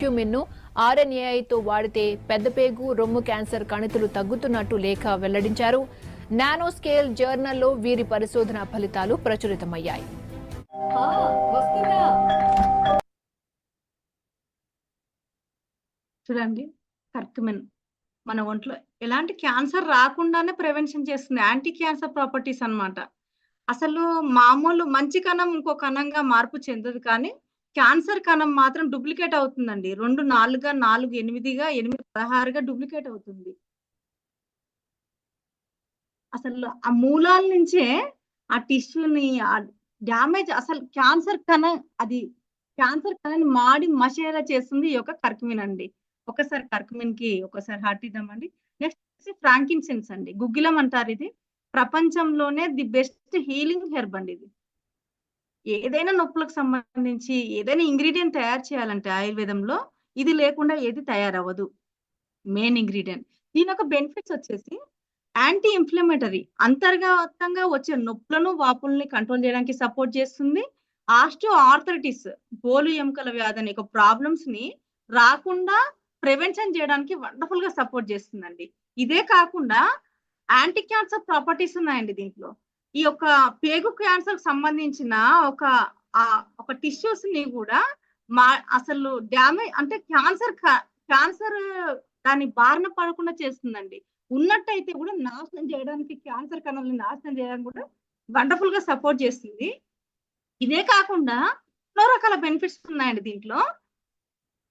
క్యూమిన్ను ఆర్ఎన్ఏఐతో వాడితే పెద్దపేగు రొమ్ము క్యాన్సర్ కణితులు తగ్గుతున్నట్టు లేఖ వెల్లడించారు. నానో స్కేల్ జర్నల్లో వీరి పరిశోధన ఫలితాలు ప్రచురితమయ్యాయి. చూడండి, కర్క్యూమిన్ మన ఒంట్లో ఎలాంటి క్యాన్సర్ రాకుండానే ప్రివెన్షన్ చేస్తుంది. యాంటీ క్యాన్సర్ ప్రాపర్టీస్ అన్నమాట. అసలు మామూలు మంచి కణం ఇంకో కణంగా మార్పు చెందదు, కానీ క్యాన్సర్ కణం మాత్రం డూప్లికేట్ అవుతుందండి. 2 4గా 4 8గా 8 16గా డూప్లికేట్ అవుతుంది. అసలు ఆ మూలాల నుంచే ఆ టిష్యూని డ్యామేజ్, అసలు క్యాన్సర్ కణాన్ని మాడి మసేలా చేస్తుంది ఈ యొక్క కర్క్యూమిన్ అండి. ఒకసారి కర్క్యూమిన్ కి ఒకసారి హార్ట్ ఇద్దామండి. నెక్స్ట్ ఫ్రాంకిన్సెన్స్ అండి, గుగ్గిలం అంటారు. ఇది ప్రపంచంలోనే ది బెస్ట్ హీలింగ్ హెర్బ్ అండి. ఇది ఏదైనా నొప్పులకు సంబంధించి ఏదైనా ఇంగ్రీడియంట్ తయారు చేయాలంటే ఆయుర్వేదంలో ఇది లేకుండా ఏది తయారవ్వదు. Main ingredient. దీని యొక్క బెనిఫిట్స్ వచ్చేసి యాంటీ ఇన్ఫ్లమేటరీ, అంతర్గతంగా వచ్చే నొప్పులను వాపుల్ని కంట్రోల్ చేయడానికి సపోర్ట్ చేస్తుంది. ఆస్టియో ఆర్థరైటిస్, బోలు ఎముకల వ్యాధి అనే ప్రాబ్లమ్స్ ని రాకుండా ప్రివెన్షన్ చేయడానికి వండర్ఫుల్ గా సపోర్ట్ చేస్తుందండి. ఇదే కాకుండా యాంటీ క్యాన్సర్ ప్రాపర్టీస్ ఉన్నాయండి దీంట్లో. ఈ యొక్క పేగు క్యాన్సర్ సంబంధించిన ఒక టిష్యూస్ ని కూడా అసలు డ్యామేజ్ అంటే క్యాన్సర్ దాని బారిన పడకుండా చేస్తుందండి. ఉన్నట్టయితే కూడా నాశనం చేయడానికి, క్యాన్సర్ కణాలను నాశనం చేయడానికి కూడా వండర్ఫుల్ గా సపోర్ట్ చేస్తుంది. ఇదే కాకుండా ఎన్నో రకాల బెనిఫిట్స్ ఉన్నాయండి దీంట్లో.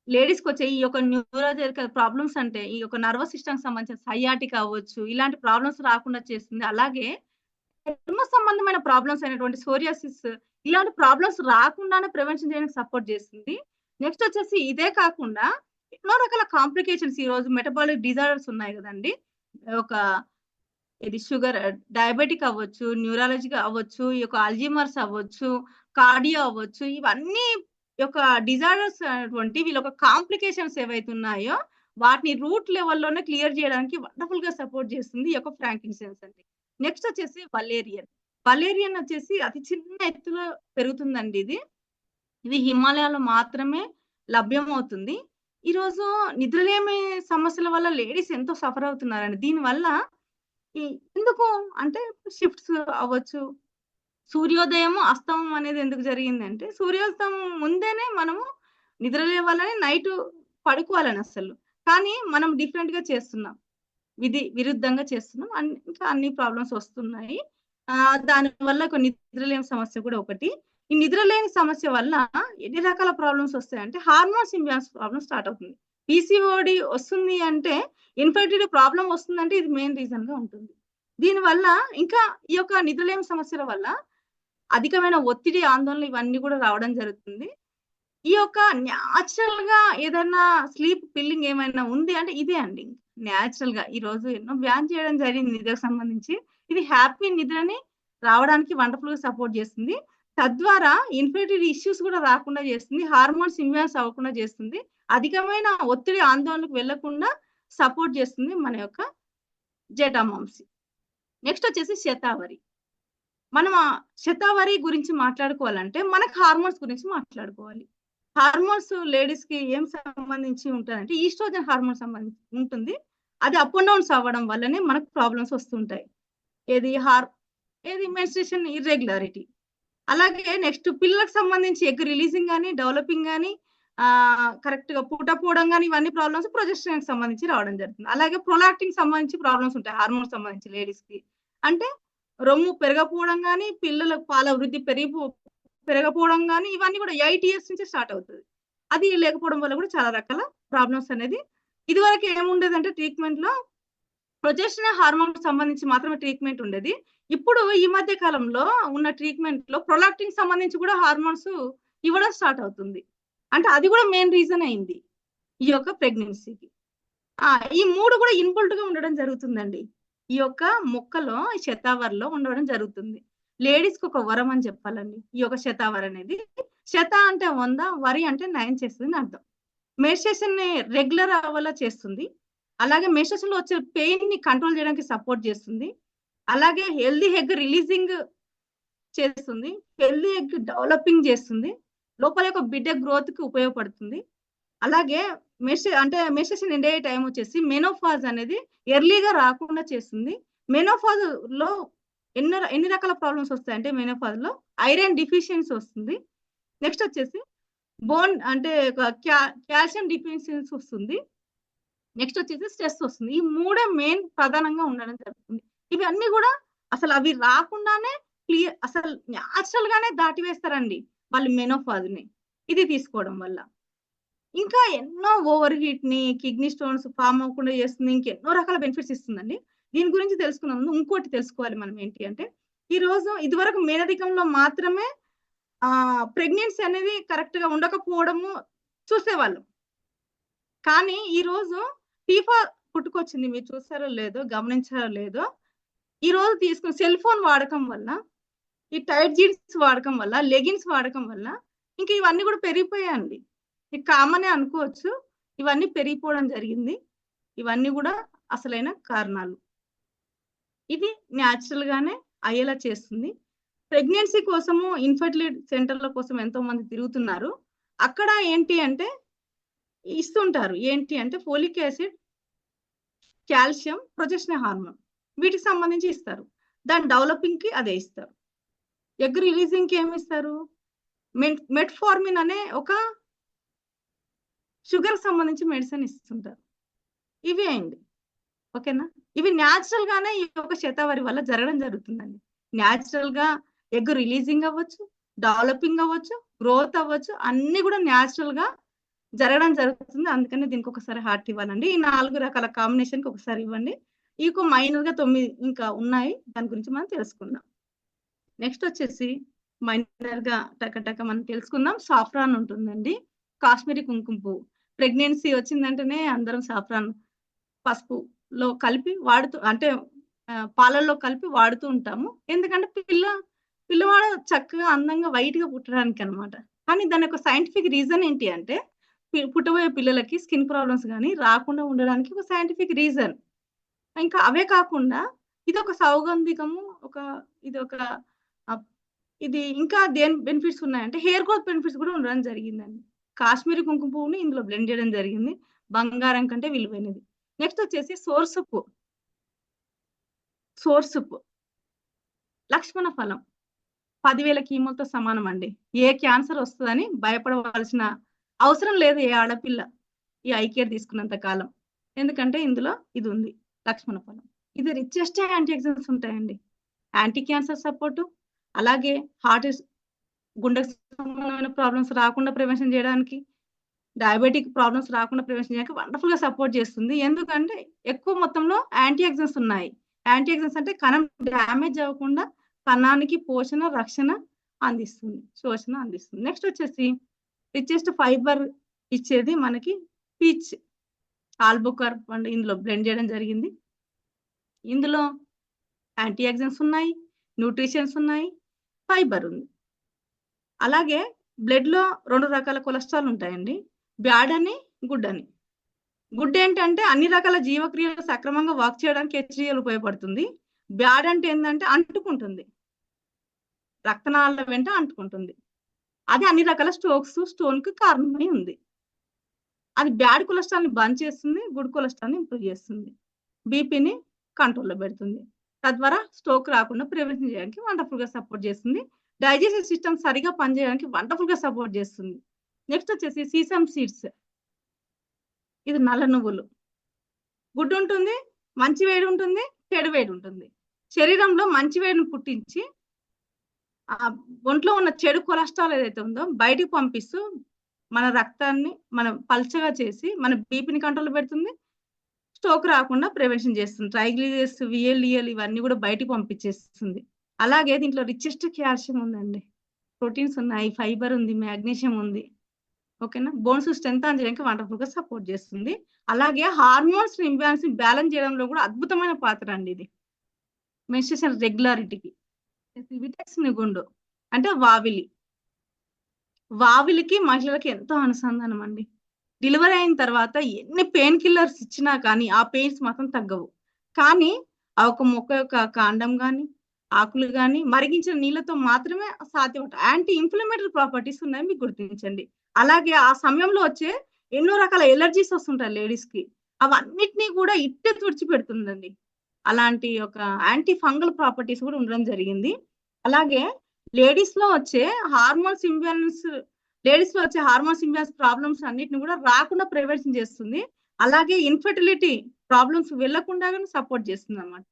లేడీస్ కి వచ్చే ఈ యొక్క న్యూరోలాజికల్ ప్రాబ్లమ్స్, అంటే ఈ యొక్క నర్వస్ సిస్టమ్ సంబంధించిన సయాటిక్ అవ్వచ్చు, ఇలాంటి ప్రాబ్లమ్స్ రాకుండా చేస్తుంది. అలాగే చర్మ సంబంధమైన ప్రాబ్లమ్స్ అయినటువంటి సోరియాసిస్, ఇలాంటి ప్రాబ్లమ్స్ రాకుండానే ప్రివెన్షన్ చేయడానికి సపోర్ట్ చేస్తుంది. నెక్స్ట్ వచ్చేసి ఇదే కాకుండా ఎన్నో రకాల కాంప్లికేషన్స్, ఈ రోజు మెటబాలిక్ డిజార్డర్స్ ఉన్నాయి కదండి. ఇది షుగర్, డయాబెటిక్ అవ్వచ్చు, న్యూరాలజిక్ అవ్వచ్చు, ఈ యొక్క అల్జీమర్స్ అవ్వచ్చు, కార్డియో అవ్వచ్చు, ఇవన్నీ యొక్క డిజార్డర్స్ అటువంటి వీళ్ళ కాంప్లికేషన్స్ ఏవైతే ఉన్నాయో వాటిని రూట్ లెవెల్లోనే క్లియర్ చేయడానికి వండర్ఫుల్ గా సపోర్ట్ చేస్తుంది ఈ యొక్క ఫ్రాంకిన్సెన్స్ అండి. నెక్స్ట్ వచ్చేసి వలేరియన్ వచ్చేసి అతి చిన్న ఎత్తులో పెరుగుతుందండి. ఇది హిమాలయాలో మాత్రమే లభ్యం అవుతుంది. ఈ రోజు నిద్రలేమి సమస్యల వల్ల లేడీస్ ఎంతో సఫర్ అవుతున్నారండి. దీనివల్ల ఎందుకు అంటే షిఫ్ట్స్ అవ్వచ్చు, సూర్యోదయం అస్తమం అనేది ఎందుకు జరిగిందంటే సూర్యోదయం ముందేనే మనము నిద్ర లేవాలని, నైట్ పడుకోవాలని అసలు, కానీ మనం డిఫరెంట్ గా చేస్తున్నాం, విరుద్ధంగా చేస్తున్నాం. ఇంకా అన్ని ప్రాబ్లమ్స్ వస్తున్నాయి. దాని వల్ల నిద్రలేని సమస్య కూడా ఒకటి. ఈ నిద్రలేని సమస్య వల్ల ఎన్ని రకాల ప్రాబ్లమ్స్ వస్తాయంటే హార్మోన్స్ ఇంబ్యాలెన్స్ ప్రాబ్లమ్ స్టార్ట్ అవుతుంది. పీసీఓడి వస్తుంది అంటే, ఇన్ఫర్టిలిటీ ప్రాబ్లం వస్తుందంటే ఇది మెయిన్ రీజన్ గా ఉంటుంది. దీనివల్ల ఇంకా ఈ యొక్క నిద్రలేని సమస్యల వల్ల అధికమైన ఒత్తిడి, ఆందోళన ఇవన్నీ కూడా రావడం జరుగుతుంది. ఈ యొక్క న్యాచురల్ గా ఏదైనా స్లీప్ పిల్లింగ్ ఏమైనా ఉంది అంటే ఇదే అండి. న్యాచురల్ గా ఈ రోజు ఎన్నో బ్యాన్ చేయడం జరిగింది నిద్రకు సంబంధించి. ఇది హ్యాపీ నిద్రని రావడానికి వండర్ఫుల్ గా సపోర్ట్ చేస్తుంది. తద్వారా ఇన్ఫర్టిలిటీ ఇష్యూస్ కూడా రాకుండా చేస్తుంది. హార్మోన్స్ ఇంబ్యాలెన్స్ అవ్వకుండా చేస్తుంది. అధికమైన ఒత్తిడి, ఆందోళనకు వెళ్లకుండా సపోర్ట్ చేస్తుంది మన యొక్క జటామాంసి. నెక్స్ట్ వచ్చేసి శతావరి. మనం శతావరి గురించి మాట్లాడుకోవాలంటే మనకు హార్మోన్స్ గురించి మాట్లాడుకోవాలి. హార్మోన్స్ లేడీస్ కి ఏం సంబంధించి ఉంటుందంటే ఈస్ట్రోజన్ హార్మోన్ సంబంధించి ఉంటుంది. అది అప్ అండ్ డౌన్స్ అవ్వడం వల్లనే మనకు ప్రాబ్లమ్స్ వస్తుంటాయి. ఏది మెన్స్ట్రుయేషన్ ఇర్రెగ్యులారిటీ. అలాగే నెక్స్ట్ పిల్లలకు సంబంధించి ఎగ్ రిలీజింగ్ కానీ, డెవలపింగ్ కానీ, కరెక్ట్ గా పుట్టపోవడం కానీ, ఇవన్నీ ప్రాబ్లమ్స్ ప్రొజెస్టెరాన్ కి సంబంధించి రావడం జరుగుతుంది. అలాగే ప్రొలాక్టిన్ సంబంధించి ప్రాబ్లమ్స్ ఉంటాయి హార్మోన్ సంబంధించి లేడీస్ కి. అంటే రొమ్ము పెరగపోవడం కానీ, పిల్లలకు పాల వృద్ధి పెరగపోవడం కానీ, ఇవన్నీ కూడా 8 years నుంచి స్టార్ట్ అవుతుంది. అది లేకపోవడం వల్ల కూడా చాలా రకాల ప్రాబ్లమ్స్ అనేది. ఇదివరకు ఏముండేదంటే ట్రీట్మెంట్ లో ప్రొజెస్టెరాన్ హార్మోన్ సంబంధించి మాత్రమే ట్రీట్మెంట్ ఉండేది. ఇప్పుడు ఈ మధ్య కాలంలో ఉన్న ట్రీట్మెంట్ లో ప్రొలాక్టిన్ సంబంధించి కూడా హార్మోన్స్ ఇవ్వడం స్టార్ట్ అవుతుంది. అంటే అది కూడా మెయిన్ రీజన్ అయింది ఈ యొక్క ప్రెగ్నెన్సీకి. ఈ 3 కూడా ఇన్బుల్ట్ గా ఉండడం జరుగుతుందండి. ఈ యొక్క మొక్కలో, శతావరిలో ఉండడం జరుగుతుంది. లేడీస్ కి ఒక వరం అని చెప్పాలండి ఈ యొక్క శతావరి అనేది. శత అంటే 100, వరి అంటే 9 చేస్తుంది అర్థం. మెన్స్ట్రుయేషన్ ని రెగ్యులర్ అవ్వాలా చేస్తుంది. అలాగే మెన్స్ట్రుయేషన్ లో వచ్చే పెయిన్ ని కంట్రోల్ చేయడానికి సపోర్ట్ చేస్తుంది. అలాగే హెల్దీ ఎగ్ రిలీజింగ్ చేస్తుంది. హెల్దీ ఎగ్ డెవలపింగ్ చేస్తుంది. లోపల యొక్క బిడ్డ గ్రోత్ కి ఉపయోగపడుతుంది. అలాగే మెన్స్ట్రుయేషన్ ఎండ్ అయ్యే టైం వచ్చేసి మెనోఫాజ్ అనేది ఎర్లీగా రాకుండా చేస్తుంది. మెనోఫాజ్ లో ఎన్ని రకాల ప్రాబ్లమ్స్ వస్తాయంటే మెనోఫాజ్ లో ఐరన్ డిఫిషియన్సీ వస్తుంది. నెక్స్ట్ వచ్చేసి బోన్ అంటే కాల్షియం డిఫిషియన్సీ వస్తుంది. నెక్స్ట్ వచ్చేసి స్ట్రెస్ వస్తుంది. ఈ మూడే మెయిన్ ప్రధానంగా ఉండడం జరుగుతుంది. ఇవన్నీ కూడా అసలు అవి రాకుండానే అసలు న్యాచురల్ గానే దాటివేస్తారండి వాళ్ళు మెనోఫాజ్ ని ఇది తీసుకోవడం వల్ల. ఇంకా ఎన్నో ఓవర్ హీట్ ని కిడ్నీ స్టోన్స్ ఫామ్ అవ్వకుండా చేస్తుంది. ఇంకెన్నో రకాల బెనిఫిట్స్ ఇస్తుందండి. దీని గురించి తెలుసుకున్నాం. ఇంకోటి తెలుసుకోవాలి మనం ఏంటి అంటే ఈ రోజు ఇదివరకు మేనరికంలో మాత్రమే ప్రెగ్నెన్సీ అనేది కరెక్ట్ గా ఉండకపోవడము చూసేవాళ్ళు. కానీ ఈ రోజు టీఫా పుట్టుకొచ్చింది. మీరు చూసారో లేదో గమనించారో లేదో, ఈ రోజు తీసుకున్న సెల్ ఫోన్ వాడకం వల్ల, ఈ టైట్ జీన్స్ వాడకం వల్ల, లెగిన్స్ వాడకం వల్ల ఇంకా ఇవన్నీ కూడా పెరిగిపోయాయండి. ఇది కామనే అనుకోవచ్చు. ఇవన్నీ పెరిగిపోవడం జరిగింది. ఇవన్నీ కూడా అసలైన కారణాలు. ఇది న్యాచురల్ గానే అయ్యేలా చేస్తుంది. ప్రెగ్నెన్సీ కోసము ఇన్ఫర్టిలిటీ సెంటర్ల కోసం ఎంతో మంది తిరుగుతున్నారు. అక్కడ ఏంటి అంటే ఇస్తుంటారు. ఏంటి అంటే folic acid, calcium, progesterone hormone వీటికి సంబంధించి ఇస్తారు. దాని డెవలపింగ్ కి అదే ఇస్తారు. ఎగ్ రిలీజింగ్ కి ఏమి ఇస్తారు? మెట్ఫార్మిన్ అనే ఒక షుగర్ సంబంధించి మెడిసిన్ ఇస్తుంటారు. ఇవే అండి. ఓకేనా? ఇవి న్యాచురల్ గానే ఈ యొక్క శతావరి వల్ల జరగడం జరుగుతుందండి. న్యాచురల్ గా ఎగ్ రిలీజింగ్ అవ్వచ్చు, డెవలపింగ్ అవ్వచ్చు, గ్రోత్ అవ్వచ్చు, అన్ని కూడా న్యాచురల్ గా జరగడం జరుగుతుంది. అందుకని దీనికి ఒకసారి హార్ట్ ఇవ్వాలండి. ఈ 4 రకాల కాంబినేషన్ కి ఒకసారి ఇవ్వండి. ఇంకో మైనర్ గా 9 ఇంకా ఉన్నాయి. దాని గురించి మనం తెలుసుకుందాం. నెక్స్ట్ వచ్చేసి మైనర్ గా టక మనం తెలుసుకుందాం. సాఫ్రాన్ ఉంటుందండి. కాశ్మీరీ కుంకుమ పువ్వు. ప్రెగ్నెన్సీ వచ్చిందంటేనే అందరం సాఫ్రాన్ పసుపులో కలిపి వాడుతూ అంటే పాలల్లో కలిపి వాడుతూ ఉంటాము. ఎందుకంటే పిల్లవాడు చక్కగా అందంగా వైట్ గా పుట్టడానికి అన్నమాట. కానీ దాని యొక్క సైంటిఫిక్ రీజన్ ఏంటి అంటే పుట్టబోయే పిల్లలకి స్కిన్ ప్రాబ్లమ్స్ కానీ రాకుండా ఉండడానికి ఒక సైంటిఫిక్ రీజన్. ఇంకా అవే కాకుండా ఇది ఒక సౌగంధికము, ఇది ఇంకా దేని బెనిఫిట్స్ ఉన్నాయంటే హెయిర్ గ్రోత్ బెనిఫిట్స్ కూడా ఉండడం జరిగిందండి. కాశ్మీరీ కుంకుమ పువ్వుని ఇందులో బ్లెండ్ చేయడం జరిగింది. బంగారం కంటే విలువైనది. నెక్స్ట్ వచ్చేసి సోర్సుప్పు. లక్ష్మణ ఫలం 10,000 కీమోలతో సమానం అండి. ఏ క్యాన్సర్ వస్తుందని భయపడవలసిన అవసరం లేదు ఏ ఆడపిల్ల ఈ ఐకేర్ తీసుకున్నంత కాలం. ఎందుకంటే ఇందులో ఇది ఉంది లక్ష్మణ ఫలం. ఇది రిచెస్ట్ యాంటీ ఆక్సిడెంట్స్ ఉంటాయండి. యాంటీ క్యాన్సర్ సపోర్టు, అలాగే గుండెకు సంబంధమైన ప్రాబ్లమ్స్ రాకుండా ప్రివెన్షన్ చేయడానికి, డయాబెటిక్ ప్రాబ్లమ్స్ రాకుండా ప్రివెన్షన్ చేయడానికి వండర్ఫుల్ గా సపోర్ట్ చేస్తుంది. ఎందుకంటే ఎక్కువ మొత్తంలో యాంటీ ఆక్సిడెంట్స్ ఉన్నాయి. యాంటీ ఆక్సిడెంట్స్ అంటే కణం డ్యామేజ్ అవ్వకుండా కణానికి పోషణ, రక్షణ అందిస్తుంది, శోషణ అందిస్తుంది. నెక్స్ట్ వచ్చేసి రిచెస్ట్ ఫైబర్ ఇచ్చేది మనకి పీచ్, ఆల్బుకర్ పండు ఇందులో బ్లెండ్ చేయడం జరిగింది. ఇందులో యాంటీ ఆక్సిడెంట్స్ ఉన్నాయి, న్యూట్రిషన్స్ ఉన్నాయి, ఫైబర్ ఉంది. అలాగే బ్లడ్ లో 2 రకాల కొలెస్ట్రాల్ ఉంటాయండి. బ్యాడ్ అని, గుడ్ అని. గుడ్ ఏంటంటే అన్ని రకాల జీవక్రియలు సక్రమంగా వర్క్ చేయడానికి హెచ్డిఎల్ ఉపయోగపడుతుంది. బ్యాడ్ అంటే ఏంటంటే అంటుకుంటుంది, రక్తనాళాల వెంట అంటుకుంటుంది. అది అన్ని రకాల స్టోన్ కి కారణమై ఉంది. అది బ్యాడ్ కొలెస్ట్రాల్ ని బంద్ చేస్తుంది, గుడ్ కొలెస్ట్రాల్ ని ఇంప్రూవ్ చేస్తుంది, బీపీని కంట్రోల్లో పెడుతుంది. తద్వారా స్ట్రోక్ రాకుండా ప్రివెన్షన్ చేయడానికి వండర్ఫుల్ గా సపోర్ట్ చేస్తుంది. డైజెస్టివ్ సిస్టమ్ సరిగా పనిచేయడానికి వండర్ఫుల్ గా సపోర్ట్ చేస్తుంది. నెక్స్ట్ వచ్చేసి సీసమ్ సీడ్స్. ఇది నల్ల నువ్వులు. గుడ్ ఉంటుంది, మంచి వేడి ఉంటుంది, చెడు వేడి ఉంటుంది. శరీరంలో మంచి వేడిని పుట్టించి ఒంట్లో ఉన్న చెడు కొలెస్ట్రాల్ ఏదైతే ఉందో బయటికి పంపిస్తూ మన రక్తాన్ని మనం పల్చగా చేసి మన బీపీని కంట్రోల్ పెడుతుంది, స్ట్రోక్ రాకుండా ప్రివెన్షన్ చేస్తుంది. ట్రైగ్లిజరైడ్స్, విఎల్డిఎల్ ఇవన్నీ కూడా బయటికి పంపించేస్తుంది. అలాగే దీంట్లో రిచెస్ట్ కాల్షియం ఉందండి, ప్రోటీన్స్ ఉన్నాయి, ఫైబర్ ఉంది, మాగ్నీషియం ఉంది. ఓకేనా? బోన్స్ స్ట్రెంత్ చేయడానికి వండర్ఫుల్ గా సపోర్ట్ చేస్తుంది. అలాగే హార్మోన్స్ ఇంబ్యాలెన్స్ బ్యాలెన్స్ చేయడంలో కూడా అద్భుతమైన పాత్ర అండి ఇది. మెన్స్ట్రుయేషన్ రెగ్యులారిటీకి. విటెక్స్ నిగుండు అంటే వావిలికి మహిళలకి ఎంతో అనుసంధానం అండి. డెలివరీ అయిన తర్వాత ఎన్ని పెయిన్ కిల్లర్స్ ఇచ్చినా కానీ ఆ పెయిన్స్ మాత్రం తగ్గవు. కానీ ఆ ఒక మొక్క యొక్క కాండం కానీ ఆకులు కానీ మరిగించిన నీళ్ళతో మాత్రమే సాధ్యం. యాంటీ ఇన్ఫ్లమేటరీ ప్రాపర్టీస్ ఉన్నాయి, మీకు గుర్తించండి. అలాగే ఆ సమయంలో వచ్చే ఎన్నో రకాల ఎలర్జీస్ వస్తుంటాయి లేడీస్ కి, అవన్నిటినీ కూడా ఇట్టే తుడిచిపెడుతుందండి. అలాంటి ఒక యాంటీ ఫంగల్ ప్రాపర్టీస్ కూడా ఉండడం జరిగింది. అలాగే లేడీస్ లో వచ్చే హార్మోన్స్ ఇంబ్యాలెన్స్ ప్రాబ్లమ్స్ అన్నిటిని కూడా రాకుండా ప్రివెన్షన్ చేస్తుంది. అలాగే ఇన్ఫర్టిలిటీ ప్రాబ్లమ్స్ వెళ్లకుండా సపోర్ట్ చేస్తుంది అన్నమాట.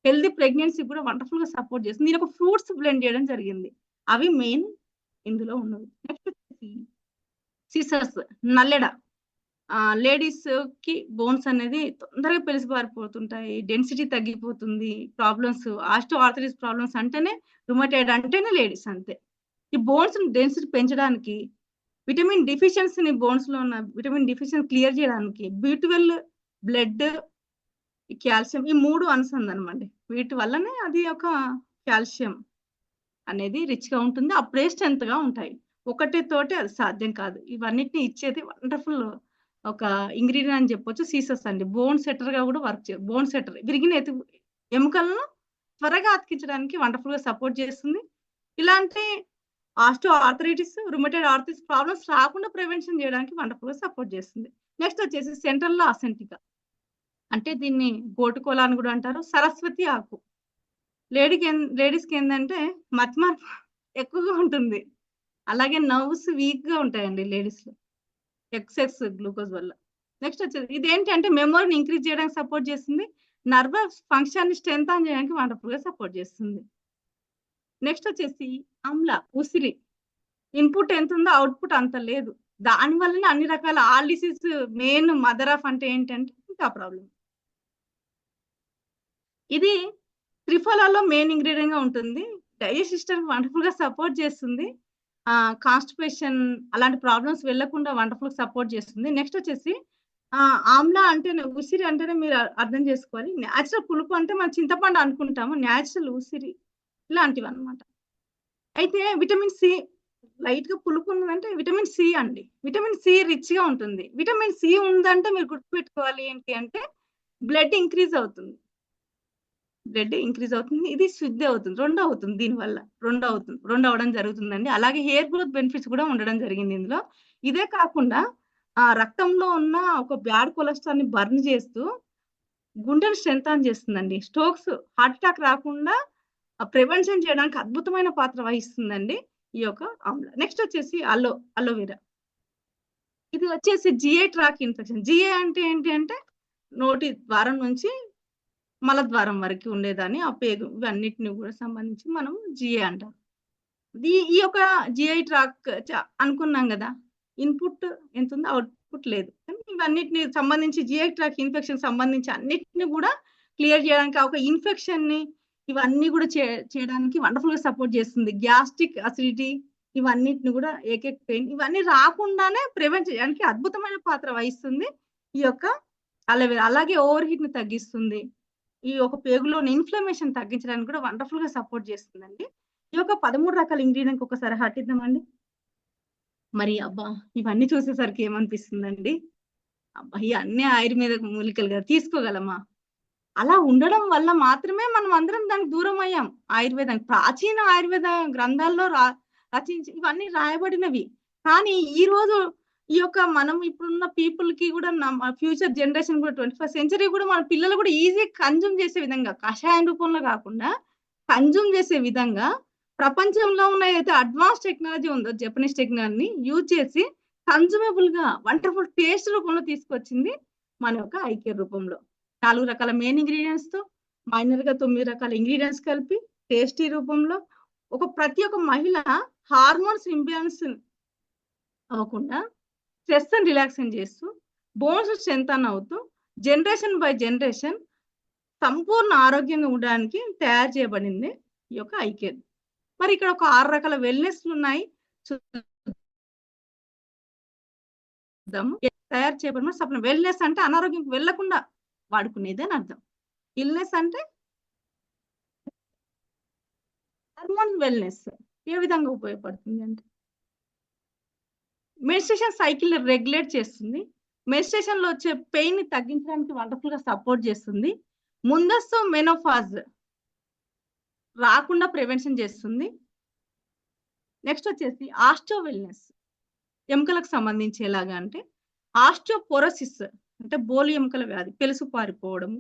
హెల్దీ ప్రెగ్నెన్సీ కూడా వండర్ఫుల్ గా సపోర్ట్ చేస్తుంది. నేను ఒక ఫ్రూట్స్ బ్లెండ్ చేయడం జరిగింది. అవి మెయిన్ ఇందులో ఉన్నవి. నెక్స్ట్ వచ్చేసి సీసర్స్, నల్లెడ. లేడీస్ కి బోన్స్ అనేది తొందరగా పెలిసిపారిపోతుంటాయి, డెన్సిటీ తగ్గిపోతుంది, ప్రాబ్లమ్స్ ఆస్టియోఆర్థరైటిస్ ప్రాబ్లమ్స్ అంటేనే, రుమటైడ్ అంటేనే లేడీస్ అంతే. ఈ బోన్స్ డెన్సిటీ పెంచడానికి, విటమిన్ డిఫిషియన్సీని బోన్స్ లో ఉన్న విటమిన్ డిఫిషియన్సీ క్లియర్ చేయడానికి B12, బ్లడ్, కాల్షియం, ఈ 3 అనుసంధానం. వీటి వల్లనే అది ఒక కాల్షియం అనేది రిచ్ గా ఉంటుంది. అప్పుడే స్ట్రెంత్ గా ఉంటాయి. ఒకటి తోటి అది సాధ్యం కాదు. ఇవన్నిటిని ఇచ్చేది వండర్ఫుల్ ఒక ఇంగ్రీడియంట్ అని చెప్పొచ్చు సీసస్ అండి. బోన్ సెటర్ గా కూడా వర్క్ చేస్తుంది. బోన్ సెటర్ విరిగిన ఎముకలను త్వరగా అతికించడానికి వండర్ఫుల్ గా సపోర్ట్ చేస్తుంది. ఇలాంటి ఆస్టియోఆర్థరైటిస్, రుమటైడ్ ఆర్థరైటిస్ ప్రాబ్లమ్స్ రాకుండా ప్రివెన్షన్ చేయడానికి వండర్ఫుల్ గా సపోర్ట్ చేస్తుంది. నెక్స్ట్ వచ్చేసి సెంట్రల్ లో అసెంటికా, అంటే దీన్ని గోటుకోల అని కూడా అంటారు. సరస్వతి ఆకు. లేడీస్ కి ఏంటంటే మతిమరుపు ఎక్కువగా ఉంటుంది. అలాగే నర్వ్స్ వీక్ గా ఉంటాయండి లేడీస్ లో, ఎక్సెస్ గ్లూకోజ్ వల్ల. నెక్స్ట్ వచ్చేసి ఇదేంటి అంటే మెమొరీని ఇంక్రీజ్ చేయడానికి సపోర్ట్ చేస్తుంది. నర్వస్ ఫంక్షన్ ని స్ట్రెంథన్ చేయడానికి వండర్ఫుల్ గా సపోర్ట్ చేస్తుంది. నెక్స్ట్ వచ్చేసి ఆమ్ల, ఉసిరి. ఇన్పుట్ ఎంత ఉందో అవుట్పుట్ అంత లేదు. దాని వల్లనే అన్ని రకాల all disease main mother of అంటే ఏంటంటే ఇంకా ప్రాబ్లం. ఇది త్రిఫలాలో మెయిన్ ఇంగ్రీడియంట్ గా ఉంటుంది. డైజెస్ట్ సిస్టమ్ వండర్ఫుల్ గా సపోర్ట్ చేస్తుంది. కాన్స్టిపేషన్ అలాంటి ప్రాబ్లమ్స్ వెళ్లకుండా వండర్ఫుల్ సపోర్ట్ చేస్తుంది. నెక్స్ట్ వచ్చేసి ఆమ్లా అంటేనే, ఉసిరి అంటేనే మీరు అర్థం చేసుకోవాలి. న్యాచురల్ పులుపు అంటే మనం చింతపండు అనుకుంటాము, న్యాచురల్ ఉసిరి ఇలాంటివి అన్నమాట. అయితే విటమిన్ సి, లైట్ గా పులుపు ఉన్నదంటే విటమిన్ సి అండి. విటమిన్ సి రిచ్ గా ఉంటుంది. విటమిన్ సి ఉందంటే మీరు గుర్తుపెట్టుకోవాలి ఏంటి అంటే బ్లడ్ ఇంక్రీజ్ అవుతుంది. ఇది శుద్ధి అవుతుంది. 2 అవుతుంది దీనివల్ల. 2 అవ్వడం జరుగుతుందండి. అలాగే హెయిర్ గ్రోత్ బెనిఫిట్స్ కూడా ఉండడం జరిగింది ఇందులో. ఇదే కాకుండా రక్తంలో ఉన్న ఒక బ్యాడ్ కొలెస్ట్రాల్ ని బర్న్ చేస్తూ గుండెను స్ట్రెంథన్ చేస్తుందండి. స్ట్రోక్స్, హార్ట్ అటాక్ రాకుండా ప్రివెన్షన్ చేయడానికి అద్భుతమైన పాత్ర వహిస్తుందండి ఈ యొక్క ఆమ్ల. నెక్స్ట్ వచ్చేసి అలోవెరా. ఇది వచ్చేసి GI ట్రాక్ ఇన్ఫెక్షన్. GI అంటే ఏంటి అంటే నోటి ద్వారం నుంచి మలద్వారం వరకు ఉండేదాన్ని ఆ పేగు, ఇవన్నిటిని కూడా సంబంధించి మనం GI అంటాం. ఈ యొక్క GI ట్రాక్ అనుకున్నాం కదా, ఇన్పుట్ ఎంత ఉందో అవుట్పుట్ లేదు. ఇవన్నిటిని సంబంధించి GI ట్రాక్ ఇన్ఫెక్షన్ సంబంధించి అన్నిటిని కూడా క్లియర్ చేయడానికి, ఒక ఇన్ఫెక్షన్ ని ఇవన్నీ కూడా చేయడానికి వండర్ఫుల్ గా సపోర్ట్ చేస్తుంది. గ్యాస్ట్రిక్ అసిడిటీ ఇవన్నిటిని కూడా, ఏకేక్ పెయిన్ ఇవన్నీ రాకుండానే ప్రివెంట్ చేయడానికి అద్భుతమైన పాత్ర వహిస్తుంది ఈ యొక్క అలోవెరా. అలాగే ఓవర్ హీట్ ని తగ్గిస్తుంది. ఈ యొక్క పేగులోని ఇన్ఫ్లమేషన్ తగ్గించడానికి కూడా వండర్ఫుల్ గా సపోర్ట్ చేస్తుందండి. ఈ యొక్క 13 రకాల ఇంగ్రీడియంట్ ఒకసారి హట్టిద్దామండి. మరి అబ్బా ఇవన్నీ చూసేసరికి ఏమనిపిస్తుందండి, అబ్బా ఇవన్నీ ఆయుర్వేద మూలికలుగా తీసుకోగలమా? అలా ఉండడం వల్ల మాత్రమే మనం అందరం దానికి దూరం అయ్యాం. ఆయుర్వేదానికి ప్రాచీన ఆయుర్వేద గ్రంథాల్లో రచించి ఇవన్నీ రాయబడినవి. కానీ ఈ రోజు ఈ యొక్క మనం ఇప్పుడున్న పీపుల్ కి కూడా ఫ్యూచర్ జనరేషన్ కూడా 21st సెంచరీ కూడా మన పిల్లలు కూడా ఈజీ కన్జ్యూమ్ చేసే విధంగా, కషాయం రూపంలో కాకుండా కన్జ్యూమ్ చేసే విధంగా ప్రపంచంలో ఉన్న ఏదైతే అడ్వాన్స్ టెక్నాలజీ ఉందో, జపనీస్ టెక్నాలజీని యూజ్ చేసి కన్జ్యూమబుల్ గా వండర్ఫుల్ టేస్ట్ రూపంలో తీసుకొచ్చింది మన యొక్క ఐకేర్ రూపంలో. 4 రకాల మెయిన్ ఇంగ్రీడియంట్స్ తో మైనర్ గా 9 రకాల ఇంగ్రీడియంట్స్ కలిపి టేస్టీ రూపంలో ప్రతి ఒక్క మహిళ హార్మోన్స్ ఇంబ్యాలెన్స్ అవ్వకుండా స్ట్రెస్ అండ్ రిలాక్సేషన్ చేస్తూ, బోన్స్ స్ట్రెంథన్ అవుతూ, జనరేషన్ బై జనరేషన్ సంపూర్ణ ఆరోగ్యంగా ఉండడానికి తయారు చేయబడింది ఈ యొక్క ఐకేర్. మరి ఇక్కడ ఒక 6 రకాల వెల్నెస్లు ఉన్నాయి. తయారు చేయబడిన సప్లిమెంట్. వెల్నెస్ అంటే అనారోగ్యం వెళ్లకుండా వాడుకునేది అని అర్థం. ఇల్నెస్ అంటే హార్మోన్ వెల్నెస్ ఏ విధంగా ఉపయోగపడుతుంది అంటే మెన్స్ట్రుయేషన్ సైకిల్ రెగ్యులేట్ చేస్తుంది. మెన్స్ట్రుయేషన్ లో వచ్చే పెయిన్ ని తగ్గించడానికి వండర్ఫుల్ గా సపోర్ట్ చేస్తుంది. ముందస్తు మెనోఫాజ్ రాకుండా ప్రివెన్షన్ చేస్తుంది. నెక్స్ట్ వచ్చేసి ఆస్టో వెల్నెస్, ఎముకలకు సంబంధించి ఎలాగా అంటే ఆస్టియోపోరోసిస్ అంటే బోలు ఎముకల వ్యాధి, పెలుసు పారిపోవడము,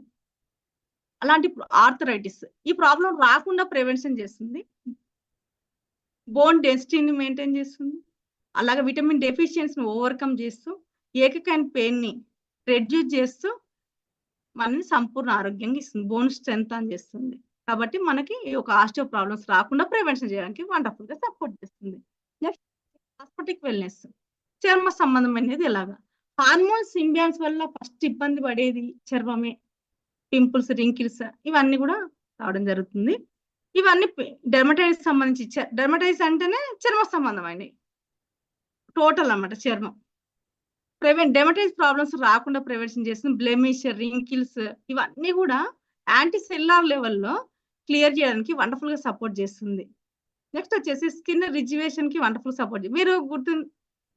అలాంటి ఆర్థరైటిస్ ఈ ప్రాబ్లం రాకుండా ప్రివెన్షన్ చేస్తుంది. బోన్ డెన్సిటీని మెయింటైన్ చేస్తుంది. అలాగే విటమిన్ డెఫిషియన్సీని ఓవర్కమ్ చేస్తూ, ఏకకాన్ పెయిన్‌ని రెడ్యూస్ చేస్తూ, మనల్ని సంపూర్ణ ఆరోగ్యంగా ఇస్తుంది. బోన్ స్ట్రెంథెన్ చేస్తుంది. కాబట్టి మనకి ఈ యొక్క ఆస్టియో ప్రాబ్లమ్స్ రాకుండా ప్రివెన్షన్ చేయడానికి వండర్‌ఫుల్‌గా సపోర్ట్ చేస్తుంది. Next cosmetic wellness. చర్మ సంబంధమైనది ఎలాగా? హార్మోన్ సింబియాన్స్ వల్ల ఫస్ట్ ఇబ్బంది పడేది చర్మమే. పింపుల్స్, రింకిల్స్ ఇవన్నీ కూడా రావడం జరుగుతుంది. ఇవన్నీ డెర్మటైటిస్ సంబంధించి డెర్మటైటిస్ అంటేనే చర్మ సంబంధమైనవి. టోటల్ అన్నమాట చర్మం. డెర్మటైటిస్ ప్రాబ్లమ్స్ రాకుండా ప్రివెన్షన్ చేస్తుంది. బ్లెమిష్, రింకిల్స్ ఇవన్నీ కూడా యాంటీ సెల్యులార్ లెవెల్‌లో క్లియర్ చేయడానికి వండర్‌ఫుల్‌గా సపోర్ట్ చేస్తుంది. నెక్స్ట్ వచ్చేసి స్కిన్ రిజ్యువేషన్‌కి వండర్‌ఫుల్ సపోర్ట్ మీరు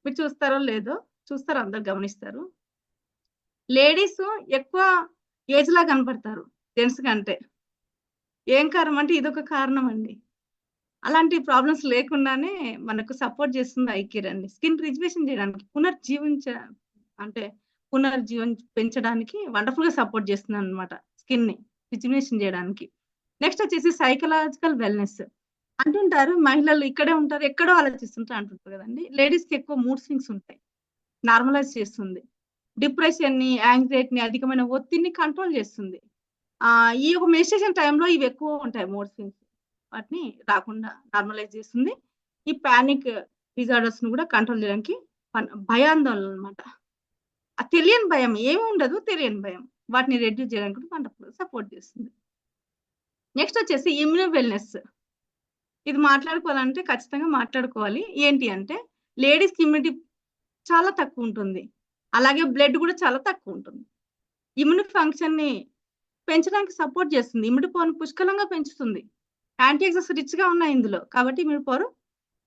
చూస్తారో లేదో, చూస్తారు అందరూ గమనిస్తారు. లేడీస్ ఎక్కువ ఏజ్‌లా కనపడతారు జెంట్స్ కంటే. ఏం కారణం అంటే ఇదొక కారణం అండి. అలాంటి ప్రాబ్లమ్స్ లేకుండానే మనకు సపోర్ట్ చేస్తుంది ఐ కేర్ అండి. స్కిన్ రిజ్యువేషన్ చేయడానికి పునర్జీవం పెంచడానికి వండర్‌ఫుల్‌గా సపోర్ట్ చేస్తుందన్నమాట స్కిన్‌ని రిజ్యువేషన్ చేయడానికి. నెక్స్ట్ వచ్చేసి సైకలాజికల్ వెల్‌నెస్. అంటుంటారు మహిళలు ఇక్కడే ఉంటారు, ఎక్కడో ఆలోచిస్తుంటారు అంటుంటారు కదండీ. లేడీస్‌కి ఎక్కువ మూడ్ స్వింగ్స్ ఉంటాయి. నార్మలైజ్ చేస్తుంది. డిప్రెషన్‌ని, యాంగ్జైటీని, అధికమైన ఒత్తిడిని కంట్రోల్ చేస్తుంది. ఈ యొక్క మెడిటేషన్ టైమ్‌లో ఇవి ఎక్కువ ఉంటాయి మూడ్ స్వింగ్స్. వాటిని రాకుండా నార్మలైజ్ చేస్తుంది. ఈ పానిక్ డిజార్డర్స్‌ని కూడా కంట్రోల్ చేయడానికి భయాందోళన అన్నమాట. ఆ తెలియని భయం ఏమి ఉండదు. తెలియని భయం. వాటిని రెడ్యూస్ చేయడానికి కూడా వండర్‌ఫుల్‌గా సపోర్ట్ చేస్తుంది. నెక్స్ట్ వచ్చేసి ఇమ్యూనో వెల్‌నెస్. ఇది మాట్లాడుకోవాలంటే ఖచ్చితంగా మాట్లాడుకోవాలి. ఏంటి అంటే లేడీస్‌కి ఇమ్యూనిటీ చాలా తక్కువ ఉంటుంది. అలాగే బ్లడ్ కూడా చాలా తక్కువ ఉంటుంది. ఇమ్యూన్ ఫంక్షన్‌ని పెంచడానికి సపోర్ట్ చేస్తుంది. ఇమ్యూనిటీ పవర్‌ని పుష్కలంగా పెంచుతుంది. యాంటీ ఆక్సిడెంట్స్ రిచ్‌గా ఉన్నాయి ఇందులో. కాబట్టి ఇమ్యూనిటీ పవర్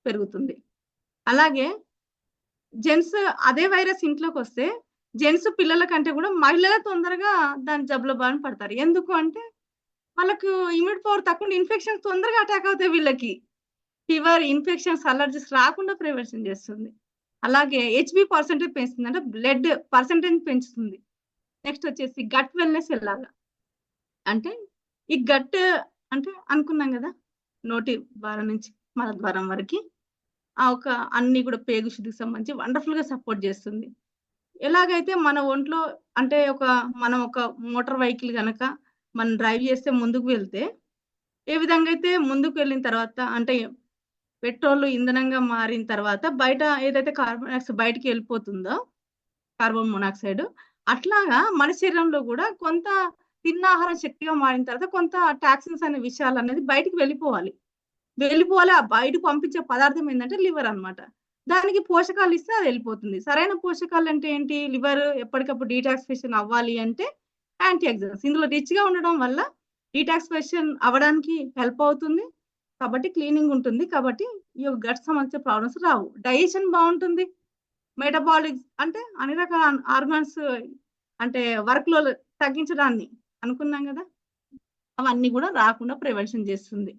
పెరుగుతుంది. అలాగే జెంట్స్ అదే వైరస్ ఇంట్లోకొస్తే జెంట్స్ పిల్లల కంటే కూడా మహిళలే తొందరగా దాని జబ్బుల బారిన పడతారు. ఎందుకు అంటే వాళ్ళకు ఇమ్యూనిటీ పవర్ తక్కువ ఇన్ఫెక్షన్స్ తొందరగా అటాక్ అవుతాయి వీళ్ళకి. ఫీవర్, ఇన్ఫెక్షన్స్, అలర్జీస్ రాకుండా ప్రివెన్షన్ చేస్తుంది. అలాగే హెచ్‌బీ పర్సెంటేజ్ పెంచుతుంది. అంటే బ్లడ్ పర్సెంటేజ్ పెంచుతుంది. నెక్స్ట్ వచ్చేసి గట్ వెల్‌నెస్ ఎలాగా? అంటే ఈ గట్ అంటే అనుకున్నాం గదా! నోటి ద్వారం నుంచి మలద్వారం వరకి ఒక అన్నీ కూడా పేగు శుద్ధికి సంబంధించి వండర్‌ఫుల్‌గా సపోర్ట్ చేస్తుంది. ఎలాగైతే మన ఒంట్లో అంటే మనం ఒక మోటార్ వెహికల్ గనక మనం డ్రైవ్ చేస్తే ముందుకు వెళ్తే, ఏ విధంగా అయితే ముందుకు వెళ్ళిన తర్వాత అంటే పెట్రోల్ ఇంధనంగా మారిన తర్వాత బయట ఏదైతే కార్బన్ డయాక్సైడ్ బయటికి వెళ్ళిపోతుందో, కార్బన్ మోనాక్సైడ్ అట్లాగా మన శరీరంలో కూడా కొంత తిన్న ఆహారం శక్తిగా మారిన తర్వాత కొంత టాక్సిన్స్ అనే విషయాలనేది బయటికి వెళ్ళిపోవాలి. ఆ బయటకు పంపించే పదార్థం ఏందంటే లివర్ అన్నమాట. దానికి పోషకాలు ఇస్తే అది వెళ్ళిపోతుంది. సరైన పోషకాలంటే ఏంటి? లివర్ ఎప్పటికప్పుడు డీటాక్సిఫికేషన్ అవ్వాలి అంటే యాంటీ ఆక్సిడెంట్స్. ఇందులో రిచ్‌గా ఉండడం వల్ల డీటాక్సిఫికేషన్ అవ్వడానికి హెల్ప్ అవుతుంది. కాబట్టి క్లీనింగ్ ఉంటుంది. కాబట్టి ఈ గట్ సంబంధించిన ప్రాబ్లమ్స్ రావు. డైజెషన్ బావుంటుంది. మెటబాలిక్స్ అంటే అన్ని రకాల హార్మోన్స్ అంటే వర్క్ లోడ్ తగ్గించడాన్ని అనుకున్నాం గదా! అవన్నీ గూడా రాకుండా ప్రివెన్షన్ చేస్తుంది.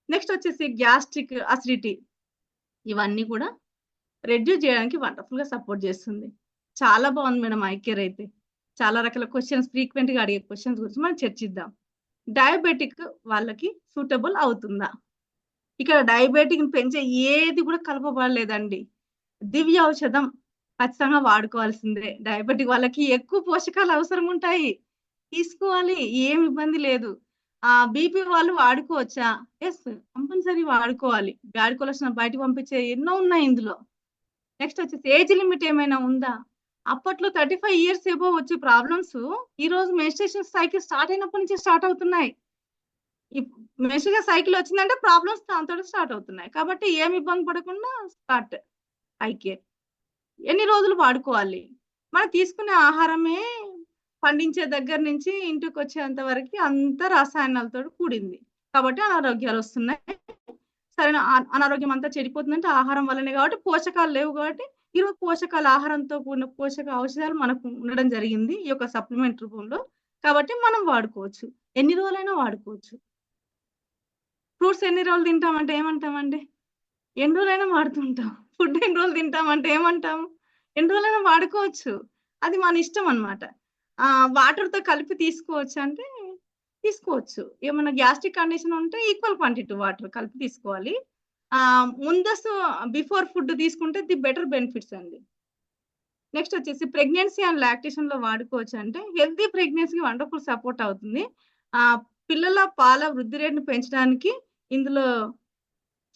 నెక్స్ట్ వచ్చేసి గ్యాస్ట్రిక్ అసిడిటీ ఇవన్నీ కూడా రెడ్యూస్ చేయడానికి వండర్‌ఫుల్‌గా సపోర్ట్ చేస్తుంది. చాలా బావుంది మేడం ఐ కేర్ అయితే. చాలా రకాల క్వెషన్స్ ఫ్రీక్వెంట్‌గా అడిగే క్వెషన్స్ గురించి మనం చర్చిద్దాం. డయాబెటిక్ వాళ్ళకి సూటబుల్ అవుతుందా? ఇక్కడ డయాబెటిక్‌ని పెంచే ఏది కూడా కలపబడలేదండి. దివ్య ఔషధం ఖచ్చితంగా వాడుకోవాల్సిందే. డయాబెటిక్ వాళ్ళకి ఎక్కువ పోషకాలు అవసరం ఉంటాయి. తీసుకోవాలి. ఏమి ఇబ్బంది లేదు. బీపీ వాళ్ళు వాడుకోవచ్చా? యెస్. కంపల్సరీ వాడుకోవాలి. బ్యాడ్ కొలెస్ట్రాల్ బయటకి పంపించే ఎన్నో ఉన్నాయి ఇందులో. నెక్స్ట్ వచ్చేసి ఏజ్ లిమిట్ ఏమైనా ఉందా? అప్పట్లో 35 ఇయర్స్ అబోవ్ వచ్చే ప్రాబ్లమ్స్ ఈరోజు మెన్స్ట్రుయేషన్ సైకిల్ స్టార్ట్ అయినప్పటి నుంచే స్టార్ట్ అవుతున్నాయి. మెన్స్ట్రుయేషన్ సైకిల్ వచ్చిందంటే ప్రాబ్లమ్స్ దాంతోటి స్టార్ట్ అవుతున్నాయి. కాబట్టి ఏమి ఇబ్బంది పడకుండా స్టార్ట్ ఐ కేర్. ఎన్ని రోజులు వాడుకోవాలి? మనం తీసుకునే ఆహారమే పండించే దగ్గర నుంచి ఇంటికొచ్చేంత వరకి అంతా రసాయనాలతోటి కూడింది. కాబట్టి అనారోగ్యాలొస్తున్నాయి. సరైన అనారోగ్యం అంతా చెడిపోతుందంటే ఆహారం వల్లనే కాబట్టి పోషకాలు లేవు కాబట్టి ఈరోజు పోషకాల ఆహారంతో కూడిన పోషక ఔషధాలు మనకు ఉండడం జరిగింది. ఈ యొక్క సప్లిమెంట్ రూపంలో. కాబట్టి మనం వాడుకోవచ్చు. ఎన్ని రోజులైనా వాడుకోవచ్చు. ఫ్రూట్స్ ఎన్ని రోజులు తింటామంటే ఏమంటామండి? ఎన్ని రోజులైనా వాడుతుంటాం. ఫుడ్ ఎన్ని రోజులు తింటామంటే ఏమంటాము? ఎన్ని రోజులైనా వాడుకోవచ్చు. అది మన ఇష్టం అన్నమాట. వాటర్‌తో కలిపి తీసుకోవచ్చా అంటే తీసుకోవచ్చు. ఏమన్నా గ్యాస్ట్రిక్ కండిషన్ ఉంటే ఈక్వల్ క్వాంటిటీ వాటర్ కలిపి తీసుకోవాలి. ముందస్తు బిఫోర్ ఫుడ్ తీసుకుంటే ది బెటర్ బెనిఫిట్స్ అండి. నెక్స్ట్ వచ్చేసి ప్రెగ్నెన్సీ అండ్ లాక్టేషన్‌లో వాడుకోవచ్చా అంటే హెల్తీ ప్రెగ్నెన్సీకి వండర్‌ఫుల్ సపోర్ట్ అవుతుంది. పిల్లల పాల వృద్ధి రేట్‌ని పెంచడానికి ఇందులో